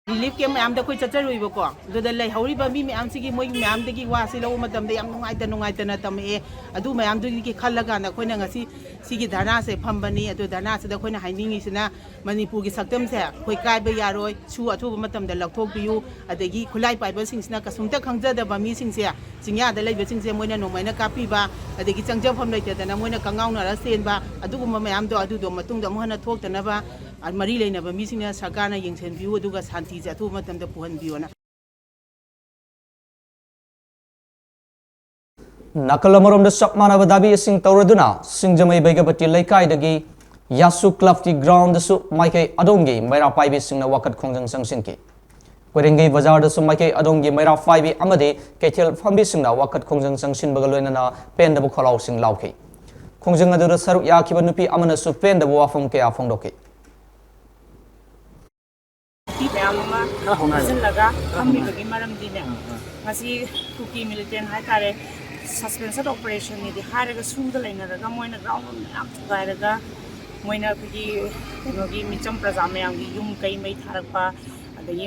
ꯔꯤꯂꯤꯐ ꯀꯦꯝ ꯃꯌꯥꯝꯗ ꯑꯩꯈꯣꯏ ꯆꯠꯆꯔꯨꯏꯕꯀꯣ ꯑꯗꯨꯗ ꯂꯩꯍꯧꯔꯤꯕ ꯃꯤ ꯃꯌꯥꯝꯁꯤꯒꯤ ꯃꯣꯏ ꯃꯌꯥꯝꯗꯒꯤ ꯋꯥꯁꯤ ꯂꯧꯕ ꯃꯇꯝꯗ ꯌꯥꯝ ꯅꯨꯡꯉꯥꯏꯇꯅ ꯇꯝꯃꯛꯑꯦ ꯑꯗꯨ ꯃꯌꯥꯝꯗꯨꯒꯤ ꯈꯜꯂꯀꯥꯟꯗ ꯑꯩꯈꯣꯏꯅ ꯉꯁꯤ ꯁꯤꯒꯤ ꯙꯔꯅꯥꯁꯦ ꯐꯝꯕꯅꯤ ꯑꯗꯨ ꯙꯔꯅꯥꯁꯤꯗ ꯑꯩꯈꯣꯏꯅ ꯍꯥꯏꯅꯤꯡꯉꯤꯁꯤꯅ ꯃꯅꯤꯄꯨꯔꯒꯤ ꯁꯛꯇꯝꯁꯦ ꯑꯩꯈꯣꯏ ꯀꯥꯏꯕ ꯌꯥꯔꯣꯏ ꯑꯊꯨꯕ ꯃꯇꯝꯗ ꯂꯧꯊꯣꯛꯄꯤꯌꯨ ꯑꯗꯒꯤ ꯈꯨꯠꯂꯥꯏ ꯄꯥꯏꯕꯁꯤꯡꯁꯤꯅ ꯀꯩꯁꯨꯝꯇ ꯈꯪꯖꯗꯕ ꯃꯤꯁꯤꯡꯁꯦ ꯆꯤꯡꯌꯥꯗ ꯂꯩꯕꯁꯤꯡꯁꯦ ꯃꯣꯏꯅ ꯅꯣꯡꯃꯩꯅ ꯀꯥꯞꯄꯤꯕ ꯑꯗꯒꯤ ꯆꯪꯖꯐꯝ ꯂꯩꯇꯗꯅ ꯃꯣꯏꯅ ꯀꯪꯉꯥꯎꯅꯔ ꯆꯦꯟꯕ ꯑꯗꯨꯒꯨꯝꯕ ꯃꯌꯥꯝꯗꯣ ꯑꯗꯨꯗꯣ ꯃꯇꯨꯡꯗ ꯑꯃꯨꯛ ꯍꯟꯅ ꯊꯣꯛꯇꯅꯕ ꯃꯔꯤ ꯂꯩꯅꯕ ꯃꯤꯁꯤꯡꯅ ꯁꯔꯀꯥꯔꯅ ꯌꯦꯡꯁꯤꯟꯕꯤꯌꯨ ꯑꯗꯨꯒ ꯁꯥꯟꯇꯤꯁꯦ ꯑꯊꯨꯕ ꯃꯇꯝꯗ ꯄꯨꯍꯟꯕꯤꯌꯨꯅ ꯅꯥꯀꯜ ꯑꯃꯔꯣꯝꯗ ꯆꯞ ꯃꯥꯟꯅꯕ ꯗꯥꯕꯤꯁꯤꯡ ꯇꯧꯔꯗꯨꯅ ꯁꯤꯡꯖꯃꯩ ꯕꯩꯒꯄꯇꯤ ꯂꯩꯀꯥꯏꯗꯒꯤ ꯌꯥꯁꯨ ꯀ꯭ꯂꯕꯀꯤ ꯒ꯭ꯔꯥꯎꯟꯗꯁꯨ ꯃꯥꯏꯀꯩ ꯑꯗꯣꯝꯒꯤ ꯃꯩꯔꯥ ꯄꯥꯏꯕꯤꯁꯤꯡꯅ ꯋꯥꯀꯠ ꯈꯣꯡꯖꯪ ꯆꯪꯁꯤꯟꯈꯤ ꯀꯣꯏꯔꯦꯡꯒꯩ ꯕꯖꯥꯔꯗꯁꯨ ꯃꯥꯏꯀꯩ ꯑꯗꯣꯝꯒꯤ ꯃꯩꯔꯥ ꯄꯥꯏꯕꯤ ꯑꯃꯗꯤ ꯀꯩꯊꯦꯜ ꯐꯝꯕꯤꯁꯤꯡꯅ ꯋꯥꯀꯠ ꯈꯣꯡꯖꯪ ꯆꯪꯁꯤꯟꯕꯒ ꯂꯣꯏꯅꯅ ꯄꯦꯟꯗꯕ ꯈꯣꯜꯂꯥꯎꯁꯤꯡ ꯂꯥꯎꯈꯤ ꯈꯣꯡꯖꯪ ꯑꯗꯨꯗ ꯁꯔꯨꯛ ꯌꯥꯈꯤꯕ ꯅꯨꯄꯤ ꯑꯃꯅꯁꯨ ꯄꯦꯟꯗꯕ ꯋꯥꯐꯝ ꯀꯌꯥ ꯐꯣꯡꯗꯣꯛꯈꯤ ꯃꯌꯥꯝ ꯑꯃ ꯐꯥꯖꯤꯜꯂꯒ ꯊꯝꯕꯤꯕꯒꯤ ꯃꯔꯝꯗꯤꯅꯦ ꯉꯁꯤ ꯀꯨꯀꯤ ꯃꯤꯂꯤꯇꯦꯟ ꯍꯥꯏꯇꯥꯔꯦ ꯁꯁꯄꯦꯟꯁꯟ ꯑꯣꯄꯔꯦꯁꯟꯅꯤꯗꯤ ꯍꯥꯏꯔꯒ ꯁꯨꯗ ꯂꯩꯅꯔꯒ ꯃꯣꯏꯅ ꯒ꯭ꯔꯥꯎꯟ ꯃꯌꯥꯝ ꯊꯨꯒꯥꯏꯔꯒ ꯃꯣꯏꯅ ꯑꯩꯈꯣꯏꯒꯤ ꯀꯩꯅꯣꯒꯤ ꯃꯤꯆꯝ ꯄ꯭ꯔꯖꯥ ꯃꯌꯥꯝꯒꯤ ꯌꯨꯝ ꯀꯩ ꯃꯩ ꯊꯥꯔꯛꯄ ꯑꯗꯒꯤ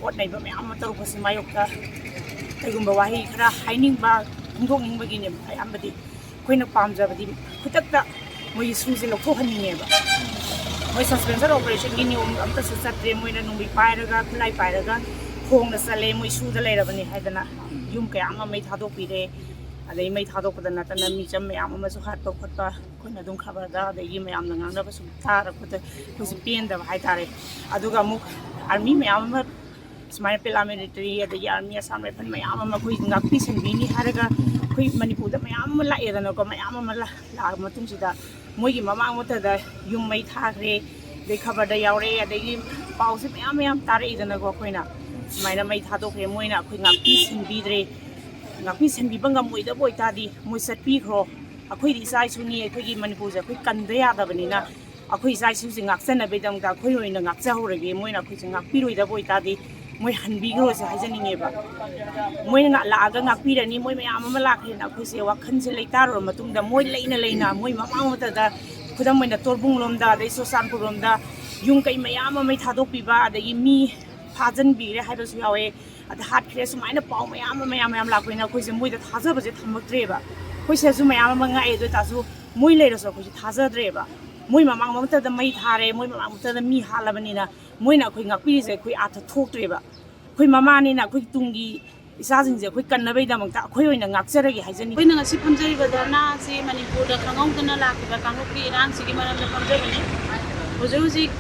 ꯄꯣꯠ ꯅꯩꯕ ꯃꯌꯥꯝ ꯑꯃ ꯇꯧꯔꯛꯄꯁꯤ ꯃꯥꯌꯣꯛꯇ ꯀꯩꯒꯨꯝꯕ ꯋꯥꯍꯩ ꯈꯔ ꯍꯥꯏꯅꯤꯡꯕ ꯐꯣꯡꯗꯣꯛꯅꯤꯡꯕꯒꯤꯅꯦ ꯑꯌꯥꯝꯕꯗꯤ ꯑꯩꯈꯣꯏꯅ ꯄꯥꯝꯖꯕꯗꯤ ꯈꯨꯗꯛꯇ ꯃꯣꯏꯒꯤ ꯁꯨꯁꯦ ꯂꯧꯊꯣꯛꯍꯟꯅꯤꯡꯉꯦꯕ ꯃꯣꯏ ꯁꯁꯄꯦꯟꯁꯟ ꯑꯣꯄꯔꯦꯁꯟꯒꯤ ꯅꯤꯌꯣꯝ ꯑꯝꯇꯁꯨ ꯆꯠꯇ꯭ꯔꯦ ꯃꯣꯏꯅ ꯅꯨꯡꯕꯤ ꯄꯥꯏꯔꯒ ꯈꯨꯠꯂꯥꯏ ꯄꯥꯏꯔꯒ ꯈꯣꯡꯅ ꯆꯠꯂꯦ ꯃꯣꯏ ꯁꯨꯗ ꯂꯩꯔꯕꯅꯤ ꯍꯥꯏꯗꯅ ꯌꯨꯝ ꯀꯌꯥ ꯑꯃ ꯃꯩ ꯊꯥꯗꯣꯛꯄꯤꯔꯦ ꯑꯗꯩ ꯃꯩ ꯊꯥꯗꯣꯛꯄꯗ ꯅꯠꯇꯅ ꯃꯤꯆꯝ ꯃꯌꯥꯝ ꯑꯃꯁꯨ ꯍꯥꯠꯄ ꯈꯣꯠꯄ ꯑꯩꯈꯣꯏꯅ ꯑꯗꯨꯝ ꯈꯕꯔꯗ ꯑꯗꯒꯤ ꯃꯌꯥꯝꯅ ꯉꯥꯡꯅꯕ ꯁꯨꯝ ꯇꯥꯔꯛꯄꯗ ꯑꯩꯈꯣꯏꯁꯨ ꯄꯦꯟꯗꯕ ꯍꯥꯏꯇꯥꯔꯦ ꯑꯗꯨꯒ ꯑꯃꯨꯛ ꯑꯥꯔꯃꯤ ꯃꯌꯥꯝ ꯑꯃ ꯁꯨꯃꯥꯏꯅ ꯄꯦꯔꯥꯃꯤꯂꯤꯇꯔꯤ ꯑꯗꯒꯤ ꯑꯥꯔꯃꯤ ꯑꯁꯥꯝ ꯔꯥꯏꯐꯜ ꯃꯌꯥꯝ ꯑꯃ ꯑꯩꯈꯣꯏ ꯉꯥꯛꯄꯤ ꯁꯦꯟꯕꯤꯅꯤ ꯍꯥꯏꯔꯒ ꯑꯩꯈꯣꯏ ꯃꯅꯤꯄꯨꯔꯗ ꯃꯌꯥꯝ ꯑꯃ ꯂꯥꯛꯑꯦꯗꯅꯀꯣ ꯃꯌꯥꯝ ꯑꯃ ꯂꯥꯛꯑꯕ ꯃꯇꯨꯡꯁꯤꯗ ꯃꯣꯏꯒꯤ ꯃꯃꯥꯡꯃꯛꯇꯗ ꯌꯨꯝ ꯃꯩ ꯊꯥꯈ꯭ꯔꯦ ꯑꯗꯩ ꯈꯕꯔꯗ ꯌꯥꯎꯔꯛꯑꯦ ꯑꯗꯒꯤ ꯄꯥꯎꯁꯦ ꯃꯌꯥꯝ ꯇꯥꯔꯛꯏꯗꯅꯀꯣ ꯑꯩꯈꯣꯏꯅ ꯁꯨꯃꯥꯏꯅ ꯃꯩ ꯊꯥꯗꯣꯛꯈ꯭ꯔꯦ ꯃꯣꯏꯅ ꯑꯩꯈꯣꯏ ꯉꯥꯛꯄꯤ ꯁꯦꯟꯕꯤꯗ꯭ꯔꯦ ꯉꯥꯛꯄꯤ ꯁꯦꯟꯕꯤꯕ ꯉꯝꯃꯣꯏꯗꯕ ꯑꯣꯏꯇꯥꯔꯗꯤ ꯃꯣꯏ ꯆꯠꯄꯤꯈ꯭ꯔꯣ ꯑꯩꯈꯣꯏꯗꯤ ꯏꯆꯥ ꯏꯁꯨꯅꯤ ꯑꯩꯈꯣꯏꯒꯤ ꯃꯅꯤꯄꯨꯔꯁꯦ ꯑꯩꯈꯣꯏ ꯀꯟꯗ ꯌꯥꯗꯕꯅꯤꯅ ꯑꯩꯈꯣꯏ ꯏꯆꯥ ꯏꯁꯨꯁꯦ ꯉꯥꯛꯆꯅꯕꯒꯤꯗꯃꯛꯇ ꯑꯩꯈꯣꯏ ꯑꯣꯏꯅ ꯉꯥꯛꯆꯍꯧꯔꯒꯦ ꯃꯣꯏꯅ ꯑꯩꯈꯣꯏꯁꯦ ꯉꯥꯛꯄꯤꯔꯣꯏꯗꯕ ꯑꯣꯏꯇꯥꯔꯗꯤ ꯃꯣꯏ ꯍꯟꯕꯤꯈ꯭ꯔꯣꯁꯦ ꯍꯥꯏꯖꯅꯤꯡꯉꯦꯕ ꯃꯣꯏꯅ ꯂꯥꯛꯑꯒ ꯉꯥꯛꯄꯤꯔꯅꯤ ꯃꯣꯏ ꯃꯌꯥꯝ ꯑꯃ ꯂꯥꯛꯈ꯭ꯔꯦꯅ ꯑꯩꯈꯣꯏꯁꯦ ꯋꯥꯈꯜꯁꯦ ꯂꯩꯇꯥꯔꯨꯔ ꯃꯇꯨꯡꯗ ꯃꯣꯏ ꯂꯩꯅ ꯃꯣꯏ ꯃꯃꯥꯡꯃꯛꯇꯗ ꯈꯨꯗꯝ ꯑꯣꯏꯅ ꯇꯣꯔꯕꯨꯡꯂꯣꯝꯗ ꯑꯗꯩ ꯆꯨꯔꯆꯥꯟꯄꯨꯔꯂꯣꯝꯗ ꯌꯨꯝ ꯀꯩ ꯃꯌꯥꯝ ꯑꯃ ꯃꯩ ꯊꯥꯗꯣꯛꯄꯤꯕ ꯑꯗꯒꯤ ꯃꯤ ꯐꯥꯖꯤꯟꯕꯤꯔꯦ ꯍꯥꯏꯕꯁꯨ ꯌꯥꯎꯋꯦ ꯑꯗ ꯍꯥꯠꯈ꯭ꯔꯦ ꯁꯨꯃꯥꯏꯅ ꯄꯥꯎ ꯃꯌꯥꯝ ꯂꯥꯛꯄꯅꯤꯅ ꯑꯩꯈꯣꯏꯁꯦ ꯃꯣꯏꯗ ꯊꯥꯖꯕꯁꯦ ꯊꯝꯃꯛꯇ꯭ꯔꯦꯕ ꯑꯩꯈꯣꯏ ꯁꯤꯗꯁꯨ ꯃꯌꯥꯝ ꯑꯃ ꯉꯥꯛꯑꯦ ꯑꯗꯨ ꯑꯣꯏꯇꯥꯔꯁꯨ ꯃꯣꯏ ꯂꯩꯔꯁꯨ ꯑꯩꯈꯣꯏꯁꯦ ꯊꯥꯖꯗ꯭ꯔꯦꯕ ꯃꯣꯏ ꯃꯃꯥꯡꯃꯛꯇꯗ ꯃꯩ ꯊꯥꯔꯦ ꯃꯣꯏ ꯃꯃꯥꯡꯃꯛꯇꯗ ꯃꯤ ꯍꯥꯠꯂꯕꯅꯤ나 ꯃꯣꯏꯅ ꯑꯩꯈꯣꯏ ꯉꯥꯛꯄꯤꯔꯤꯁꯦ ꯑꯩꯈꯣꯏ ꯑꯥꯔꯊ ꯊꯣꯛꯇ꯭ꯔꯦꯕ ꯑꯩꯈꯣꯏ ꯃꯃꯥꯅꯤꯅ ꯑꯩꯈꯣꯏ ꯇꯨꯡꯒꯤ ꯏꯆꯥꯁꯤꯡꯁꯦ ꯑꯩꯈꯣꯏ ꯀꯟꯅꯕꯒꯤꯗꯃꯛꯇ ꯑꯩꯈꯣꯏ ꯑꯣꯏꯅ ꯉꯥꯛꯆꯔꯒꯦ ꯍꯥꯏꯖꯅꯤꯡꯉꯤ ꯑꯩꯈꯣꯏꯅ ꯉꯁꯤ ꯐꯝꯖꯔꯤꯕ ꯙꯔꯅꯥ ꯑꯁꯤ ꯃꯅꯤꯄꯨꯔꯗ ꯈꯪꯍꯧꯗꯅ ꯂꯥꯛꯈꯤꯕ ꯀꯥꯡꯂꯨꯞꯀꯤ ꯏꯔꯥꯡꯁꯤꯒꯤ ꯃꯔꯝꯗ ꯐꯝꯖꯕꯅꯤ ꯍꯧꯖꯤꯛ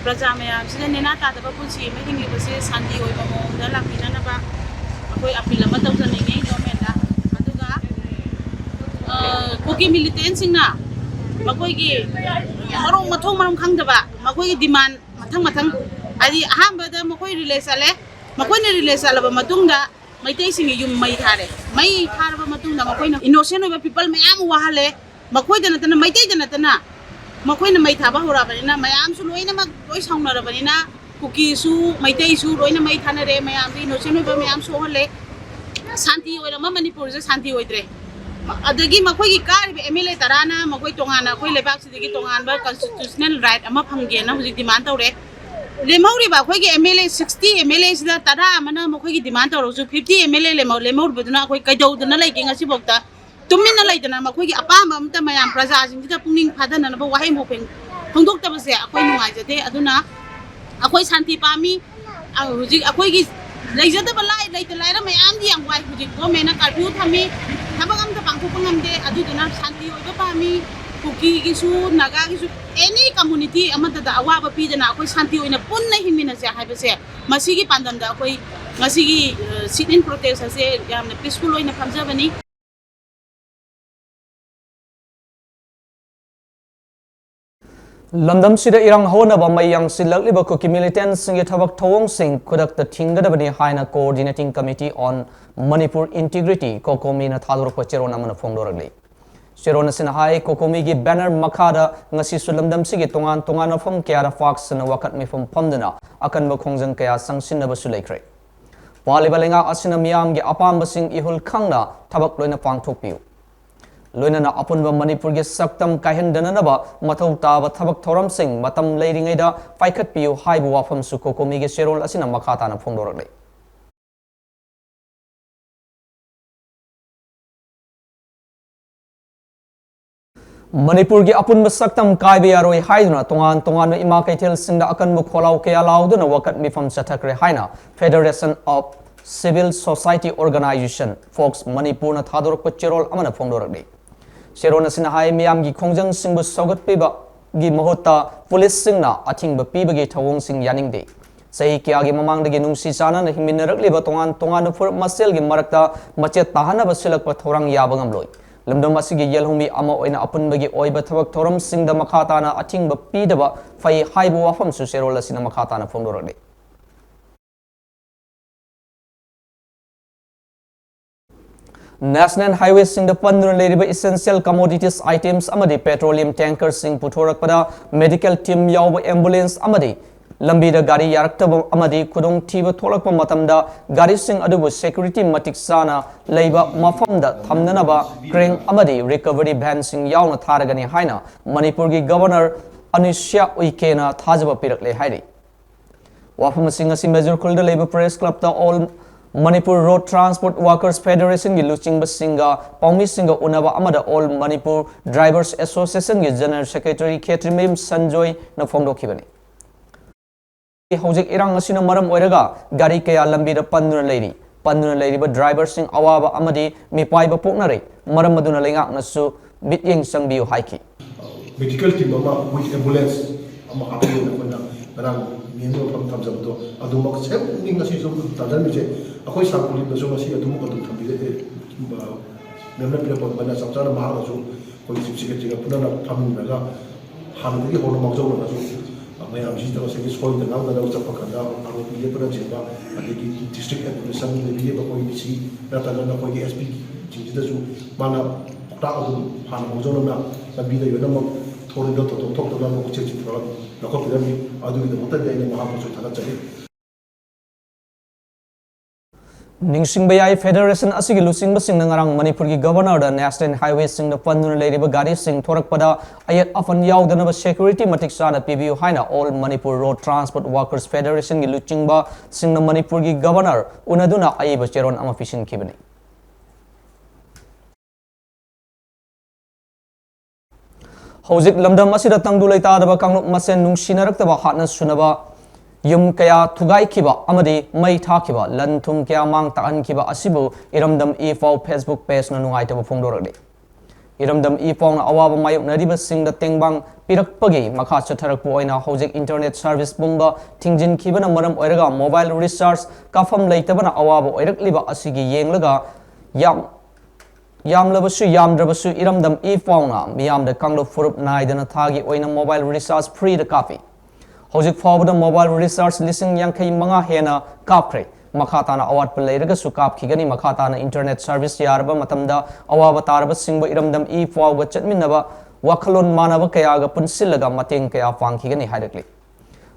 ꯄ꯭ꯔꯖꯥ ꯃꯌꯥꯝꯁꯤꯗ ꯅꯦꯅꯥ ꯇꯥꯗꯕ ꯄꯨꯟꯁꯤ ꯑꯃ ꯍꯤꯡꯂꯤꯕꯁꯤ ꯁꯥꯟꯇꯤ ꯑꯣꯏꯕ ꯃꯑꯣꯡꯗ ꯂꯥꯛꯄꯤꯅꯅꯕ ꯑꯩꯈꯣꯏ ꯑꯄꯤꯜ ꯑꯃ ꯇꯧꯖꯅꯤꯡꯉꯤ ꯒꯣꯔꯃꯦꯟꯗ ꯑꯗꯨꯒ ꯀꯨꯀꯤ ꯃꯤꯂꯤꯇꯦꯟꯁꯤꯡꯅ ꯃꯈꯣꯏꯒꯤ ꯃꯊꯣꯡ ꯃꯔꯝ ꯈꯪꯗꯕ ꯃꯈꯣꯏꯒꯤ ꯗꯤꯃꯥꯟ ꯃꯊꯪ ꯍꯥꯏꯗꯤ ꯑꯍꯥꯟꯕꯗ ꯃꯈꯣꯏ ꯔꯤꯂꯤꯁ ꯆꯠꯂꯦ ꯃꯈꯣꯏꯅ ꯔꯤꯂꯤꯁ ꯆꯠꯂꯕ ꯃꯇꯨꯡꯗ ꯃꯩꯇꯩꯁꯤꯡꯒꯤ ꯌꯨꯝ ꯃꯩ ꯊꯥꯔꯦ ꯃꯩ ꯊꯥꯔꯕ ꯃꯇꯨꯡꯗ ꯃꯈꯣꯏꯅ ꯏꯅꯣꯁꯦꯟ ꯑꯣꯏꯕ ꯄꯤꯄꯜ ꯃꯌꯥꯝ ꯋꯥꯍꯜꯂꯦ ꯃꯈꯣꯏꯗ ꯅꯠꯇꯅ ꯃꯩꯇꯩꯗ ꯅꯠꯇꯅ ꯃꯈꯣꯏꯅ ꯃꯩ ꯊꯥꯕ ꯍꯧꯔꯛꯑꯕꯅꯤꯅ ꯃꯌꯥꯝꯁꯨ ꯂꯣꯏꯅꯃꯛ ꯂꯣꯏ ꯁꯥꯎꯅꯔꯕꯅꯤꯅ ꯀꯨꯀꯤꯁꯨ ꯃꯩꯇꯩꯁꯨ ꯂꯣꯏꯅ ꯃꯩ ꯊꯥꯅꯔꯦ ꯃꯌꯥꯝꯁꯨ ꯏꯅꯣꯁꯦꯟ ꯑꯣꯏꯕ ꯃꯌꯥꯝ ꯁꯣꯛꯍꯜꯂꯦ ꯁꯥꯟꯇꯤ ꯑꯣꯏꯔꯝꯕ ꯃꯅꯤꯄꯨꯔꯁꯦ ꯁꯥꯟꯇꯤ ꯑꯣꯏꯗ꯭ꯔꯦ ꯑꯗꯒꯤ ꯃꯈꯣꯏꯒꯤ ꯀꯥꯔꯤꯕ MLA ꯇꯔꯥꯅ ꯃꯈꯣꯏ ꯇꯣꯉꯥꯟꯅ ꯑꯩꯈꯣꯏ ꯂꯩꯕꯥꯛꯁꯤꯗꯒꯤ ꯇꯣꯉꯥꯟꯕ ꯀꯟꯁꯇꯤꯇ꯭ꯌꯨꯁꯅꯦꯜ ꯔꯥꯏꯠ ꯑꯃ ꯐꯪꯒꯦꯅ ꯍꯧꯖꯤꯛ ꯗꯤꯃꯥꯟ ꯇꯧꯔꯦ ꯂꯦꯝꯍꯧꯔꯤꯕ ꯑꯩꯈꯣꯏꯒꯤ MLA 60 MLA ꯁꯤꯗ 10 ꯑꯃꯅ ꯃꯈꯣꯏꯒꯤ ꯗꯤꯃꯥꯟ ꯇꯧꯔꯁꯨ 50 MLA ꯂꯦꯝꯍꯧꯔꯤꯕꯗꯨꯅ ꯑꯩꯈꯣꯏ ꯀꯩꯗꯧꯗꯅ ꯂꯩꯒꯦ ꯉꯁꯤꯐꯥꯎꯗ ꯇꯨꯃꯤꯟꯅ ꯂꯩꯗꯅ ꯃꯈꯣꯏꯒꯤ ꯑꯄꯥꯝꯕ ꯑꯃꯇ ꯃꯌꯥꯝ प्रꯖꯥꯁꯤꯡꯁꯤꯗ ꯄꯨꯛꯅꯤꯡ ꯐꯥꯗꯅꯅꯕ ꯋꯥꯍꯩ ꯃꯣꯄꯦꯟ ꯐꯣꯡꯗꯣꯛꯇꯕꯁꯦ ꯑꯩꯈꯣꯏ ꯅꯨꯡꯉꯥꯏꯖꯗꯦ ꯑꯗꯨꯅ ꯑꯩꯈꯣꯏ ꯁꯥꯟꯇꯤ ꯄꯥꯝꯃꯤ ꯍꯧꯖꯤꯛ ꯑꯩꯈꯣꯏꯒꯤ ꯂꯩꯖꯗꯕ ꯂꯩꯇ ꯂꯥꯏꯔ ꯃꯌꯥꯝꯗꯤ ꯌꯥꯝ ꯋꯥꯏ ꯍꯧꯖꯤꯛ ꯒꯣꯔꯃꯦꯟꯅ ꯀꯔꯐ꯭ꯌꯨ ꯊꯝꯃꯤ ꯊꯕꯛ ꯑꯝꯇ ꯄꯥꯡꯊꯣꯛꯄ ꯉꯝꯗꯦ ꯑꯗꯨꯗꯨꯅ ꯁꯥꯟꯇꯤ ꯑꯣꯏꯕ ꯄꯥꯝꯃꯤ ꯀꯨꯀꯤꯒꯤꯁꯨ ꯅꯥꯒꯥꯒꯤꯁꯨ ꯑꯦꯅꯤ ꯀꯝꯃꯨꯅꯤꯇꯤ ꯑꯃꯠꯇꯗ ꯑꯋꯥꯕ ꯄꯤꯗꯅ ꯑꯩꯈꯣꯏ ꯁꯥꯟꯇꯤ ꯑꯣꯏꯅ ꯄꯨꯟꯅ ꯍꯤꯡꯃꯤꯟꯅꯁꯦ ꯍꯥꯏꯕꯁꯦ ꯃꯁꯤꯒꯤ ꯄꯥꯟꯗꯝꯗ ꯑꯩꯈꯣꯏ ꯉꯁꯤꯒꯤ ꯁꯤꯠ ꯏꯟ ꯄ꯭ꯔꯣꯇꯦꯁ ꯑꯁꯦ ꯌꯥꯝꯅ ꯄꯤꯁꯐꯨꯜ ꯑꯣꯏꯅ ꯐꯝꯖꯕꯅꯤ ꯂꯝꯗꯝꯁꯤꯗ ꯏꯔꯥꯡ ꯍꯧꯅꯕ ꯃꯩ ꯌꯥꯡꯁꯤꯜꯂꯛꯂꯤꯕ ꯀꯨꯀꯤ ꯃꯤꯂꯤꯇꯦꯟꯁꯤꯡꯒꯤ ꯊꯕꯛ ꯊꯧꯑꯣꯡꯁꯤꯡ ꯈꯨꯗꯛꯇ ꯊꯤꯡꯒꯗꯕꯅꯤ ꯍꯥꯏꯅ ꯀꯣꯑꯣꯔꯗꯤꯅꯦꯇꯤꯡ ꯀꯃꯤꯇꯤ ꯑꯣꯟ ꯃꯅꯤꯄꯨꯔ ꯏꯟꯇꯤꯒ꯭ꯔꯤꯇꯤ ꯀꯣꯀꯣꯃꯤꯅ ꯊꯥꯗꯣꯔꯛꯄ ꯆꯦꯔꯣꯜ ꯑꯃꯅ ꯐꯣꯡꯗꯣꯔꯛꯂꯤ ꯆꯦꯔꯣꯜ ꯑꯁꯤꯅ ꯍꯥꯏ ꯀꯣꯀꯣꯃꯤꯒꯤ ꯕꯦꯅꯔ ꯃꯈꯥꯗ ꯉꯁꯤꯁꯨ ꯂꯝꯗꯝꯁꯤꯒꯤ ꯇꯣꯉꯥꯟ ꯇꯣꯉꯥꯟꯕ ꯃꯐꯝ ꯀꯌꯥꯗ ꯄꯥꯛꯁꯟꯅ ꯋꯥꯀꯠ ꯃꯤꯐꯝ ꯐꯝꯗꯨꯅ ꯑꯀꯟꯕ ꯈꯣꯡꯖꯪ ꯀꯌꯥ ꯆꯪꯁꯤꯟꯅꯕꯁꯨ ꯂꯩꯈ꯭ꯔꯦ ꯄꯥꯜꯂꯤꯕ ꯂꯩꯉꯥꯛ ꯑꯁꯤꯅ ꯃꯤꯌꯥꯝꯒꯤ ꯑꯄꯥꯝꯕꯁꯤꯡ ꯏꯍꯨꯜ ꯈꯪꯅ ꯊꯕꯛ ꯂꯣꯏꯅ ꯄꯥꯡꯊꯣꯛꯄꯤꯌꯨ loinana apunba Manipur gi saktam kahendanaba mathau taba thabak thoram sing matam leiringaida paikhat piu haibu wafam su kokomi gi serol asina makhata na phongdorak le Manipur gi apunba saktam kaibe yaroi haiduna tongan ima kaithel singda akan mu kholau ke alauduna wakat mifam chathakre haina Federation of Civil Society Organization Fox Manipur na thadorok pa cherol amana phongdorak le Sheron asina hai miyam gi khongjang singbu sogat piba gi mahota police singna athingba piba gi thawong sing yaning de sei kya gi mamang de gi nungsi chana na himinarak liba tongan fur masel gi marakta mache tahana basilak pa thorang yabangam loi lamdam asigi yelhumi ama oina apunbagi oiba thabak thoram singda makhata na athingba pidaba fai haibu wafam su serol asina makhata na phongdorak le National Highways sing the pandra leriba essential commodities items amadi petroleum tankers sing puthorak pada medical team yawba ambulance amadi lambi da gari yaraktaba amadi khudong thiba tholakpa matamda gari sing adubu security matik sana leiba mafamda thamnanaba crane amadi recovery van sing yawna tharagani haina Manipur gi governor Anisha Uikena thajaba pirakle hairi wafam sing asi major khulda leiba press club ta all Manipur Road Transport Workers Federation gi luching basinga paumi singa unaba amada all Manipur Drivers Association gi General Secretary Khetrimim Sanjoy na phongdokhibani hojik irang asina maram oiraga gari kaya lambi da panduna leiri ba driver sing awaba amadi mipai ba poknare maram maduna lengak nasu bityeng sangbiu haiki medical team ama with ambulance ama hapu na kona barang miendo from tamjabto aduma sem ning asi so tajan mi je akoi sakuli na so asi aduma ko thambi de member pira ko bana samsara ma ha so ko secretary ga punana thamin daga hanudi hono magjo na so mayam ji to se skol de na da sa pakanda aro ye pura jeba adiki district administration de ye ko ni si na ta na ko ye sp ji da su mana ta adu han magjo na bi de yo na mo thori do to to to na ko che chi pro na ko pira mi adu de mota de ne ma ha so ta chali Ningsing bayai Federation asigi lusing basing nangarang Manipur gi governor da National Highways sing da panduna leiriba gari sing thorak pada ayat afan yaudana ba security matik sana PBU haina all Manipur Road Transport Workers Federation gi luching ba sing na Manipur gi governor unaduna aiba cheron ama fishin kibani hojik lamdam asida tangdu leita da ba kangluk masen nungshinarak ta ba hatna sunaba yum kaya thugai kiba amadi mai tha kiba lan thum kya mang ta an kiba asibu iramdam e-fau Facebook page na nungai ta phongdorak de iramdam e-fau na awaba mayuk nariba singda tengbang pirakpagi makha chatharak po oina hojik internet service bumba thingjin kibana maram oiraga mobile recharge kafam leitabana awaba oirakliba asigi yenglaga yamlabasu yamdrabasu iramdam e-fau na miyamda kanglo furup naidana thagi oina mobile recharge free da copy hojik fawbada mobile recharge lising yankai manga hena kapkre makhatana awat pa leiraga su kap khigani makhatana internet service yarba matamda awaba tarba singba iramdam e fawga chatminaba wakhalon manaba kayaga punsillaga mateng kaya fangkhigani hairakli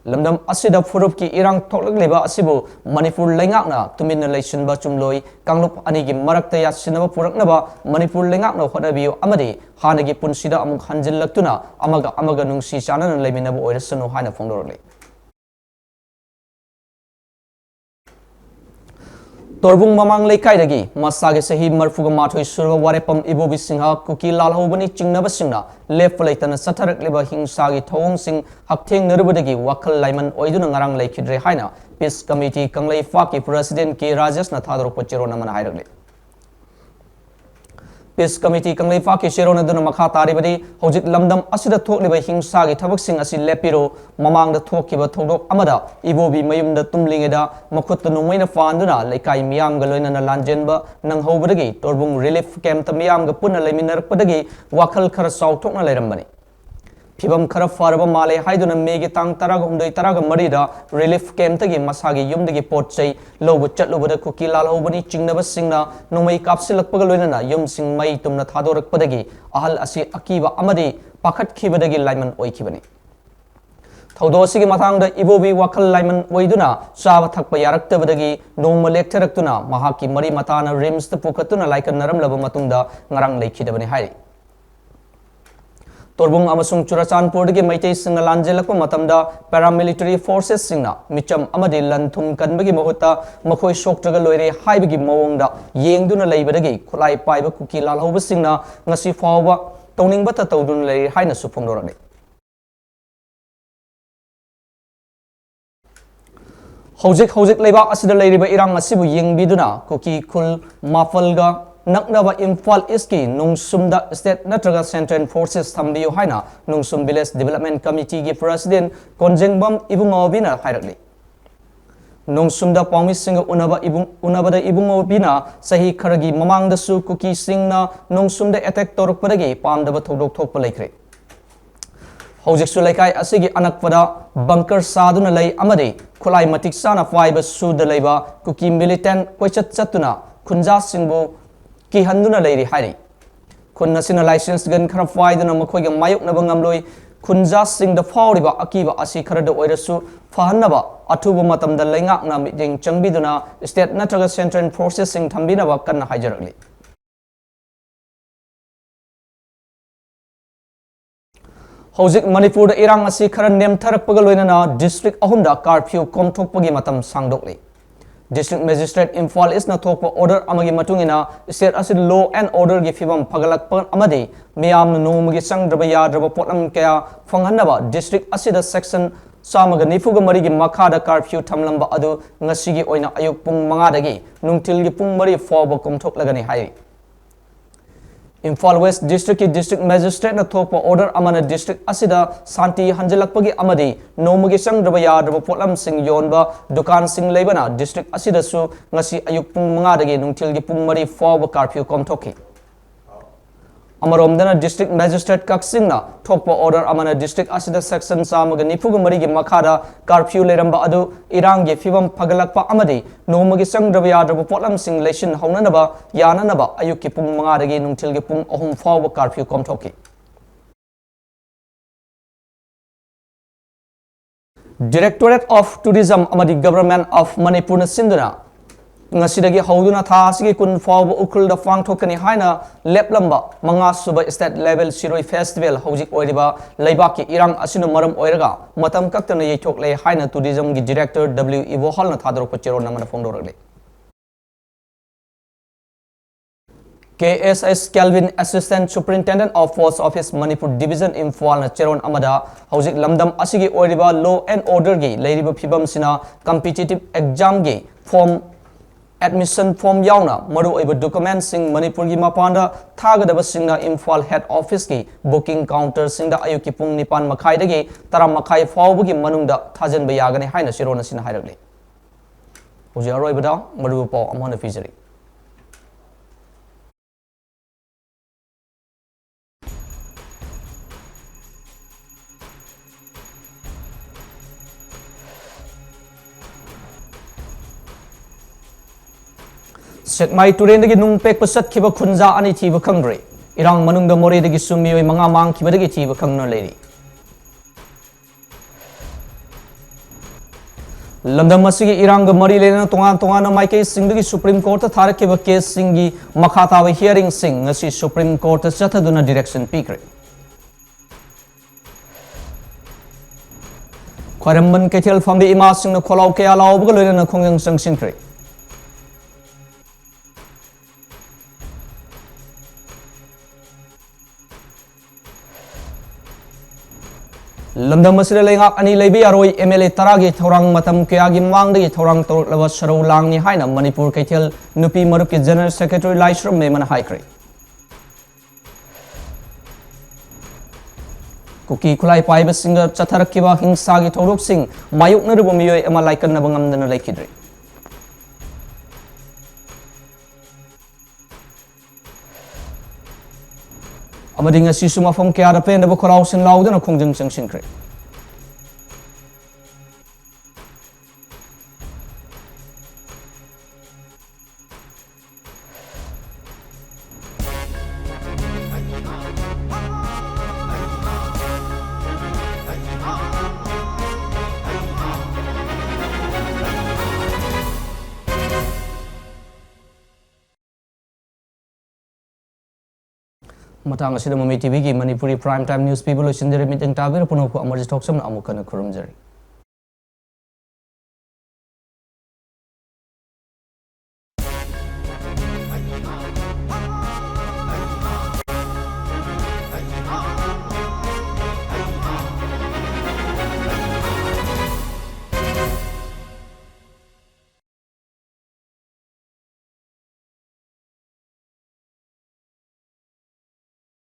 lamdam asida furup ki irang thoklagleba asibu Manipur lengakna tuminna leisinba chumloi kanglup anigi marakta yasinaba puraknaba Manipur lengakna hodabiyo amadi hanagi punsida amuk hanjillaktuna amaga nungsi chanana leiminaba oirasanu haina phongdorle Torbung mamang leikai dagi masage sahi marfuga mathoi surwa warepam ibobi singha kuki lalhobani chingnaba singna left leitana satharak leba hingsagi thong sing haktheng narubadagi wakhal laiman oiduna ngarang leikhidre haina peace committee kanglei fa ki president ki rajesh na thadrok pochero namana hairakle Peace Committee kanglei fa ki sherona duna makha taribadi hojik lamdam asida thokliba hingsa gi thabak sing asi lepiro mamang da thokkiba thodok amada ibobi mayumda tumlingeda makhut numaina fanduna leikai miyam ga loina na lanjenba nang hobadagi torbung relief camp ta miyam ga punna leiminarakpadagi wakhal khara sauthokna leirambani Pibam khara faraba male haiduna megi tang taraga umdai taraga marida relief camp tagi masagi yumdagi potchai lobu chatlubada kuki lalhobani chingnaba singna nomai kapsilakpaga loinana yum sing mai tumna thadorakpadagi ahal asi akiba amadi pakhat khibadagi laiman oikibani Thaudosi gi mathangda ibobi wakhal laiman oiduna chaba thakpa yaraktabadagi nongma lektharaktuna mahaki mari matana rims ta pukatuna laikan naram laba matungda ngarang leikhidabani hai Torbung amasung Churachandpur dagi Maitai singna lanjelakpa matamda paramilitary forces singna micham amadi lanthum kanbagi mahuta makhoi soktraga loire haibagi mawongda yengduna leibadagi khulai paiba kuki lalhauba singna ngasi fawba tawningbata tawduna leire haina supongdorani. Hojik leibak asida leiriba irang asibu yengbiduna kuki khul mafalga naknaba Imphal East ki Nungsumda State Natraga Central Forces Thambiyo haina Nungsum Village Development Committee ki President Konjengbam Ibungobina hairakli. Nungsumda Pawmi Singa unabada Ibungobina sahi kharagi mamangdasu kuki singna Nungsumda attack torukpadagi pamdaba thodok thokpa laikre. Hojik sulaikai asigi anakpada bunker saduna lay amadi khulai matik sana faiba suda leiba kuki militant koichat chatuna khunja singbo ki handuna leiri hairi khunna sina license gan khara faiduna makhoi ga mayuk na bangamloi khunja sing da fauriba akiba asi khara da oirasu fahanaba athuba matam da lengak na meeting changbiduna state natraga central processing thambina ba kanna haijarakli. Hojik Manipur da irang asi khara nemtharakpaga loinana district ahumda curfew komthokpagi matam sangdokli. District Magistrate Imphal East na thokpa order amagi matungina state asid law and order gi fibam pagalakpa amadi miyam nomagi sangdraba yadraba potlam kaya phanghanaba district asida section samaga nifuga mari gi makhada curfew thamlamba adu ngasigi oina ayuk pung 5 dagi nungtil gi pung 3 fawba komthoklagani hai. Imphal West District ki District Magistrate na thokpa order amana district asida santi hanjalakpagi amadi nomagi sangdraba yadraba potlam sing yonba dukan sing leibana district asida su ngasi ayuk pung 5 dagi nungtil gi pung 3 fawba curfew komthokki. Amaromdana district magistrate kaksingna thokpa order amana district asida section samaga nifuga marigi makhada curfew leramba adu irangi fibam pagalakpa amadi nomagi sangdraba yadraba potlam sing leishin haunanaba yananaba ayukki pung 5 dagi nungtilgi pung 3 fawba curfew komthokki. Directorate of Tourism amadi Government of Manipur na sinduna ngasidagi hauduna tha asigi kun fawba ukhulda fangthokani haina leplamba manga suba state level siroi festival hojik oiriba leibaki irang asinu maram oiraga matam kaktana yethokle haina tourism gi director W Ivo Hall na thadrok pachero namana phongdorale. KSS Kelvin Assistant Superintendent of Post Office Manipur Division Imphal na cheron amada hojik lamdam asigi oiriba law and order gi leiriba phibam sina competitive exam gi form admission form yauna maru oiba document sing Manipur gi mapanda thagadaba singna Imphal head office gi booking counter singda ayuki pung 9 makhai dagi 10 makhai fawbugi manungda thajanba yagani haina sirona sina hairakli. Hoji aroibada maru paw amana fijari. Setmai turen dagi nungpek pasat kiba khunja ani thiba khangre irang manungda more dagi sumioi manga mang kiba dagi thiba khangna leiri lamdam masigi irang ga mari lena tongan na maike singdagi Supreme Court ta tharak kiba case singi makha tawa hearing sing ngasi Supreme Court ta chathaduna direction pikre khwaramban kethel fambi ima singna kholau ke alaw buga lena khongyang sangsingkre lamdam masira lengak ani leibi aroi MLA taragi thorang matam kayagi mangdagi thorang torlaba sarau langni haina Manipur Kaithel nupi marup ki General Secretary Laishram Memana haikre kuki khulai paiba singa chatharakkiba hingsa gi thorok sing mayuk narubo miyoi ama laikan na bangamdana laikidre amadinga sisu mafam kya da pen da khorau sin laudana khongjang sangsingkre matang asida Mami TV ki Manipuri Prime Time News people loisinjari meeting tabir puno ko Amarjit Thoksam na amukana kurumjari.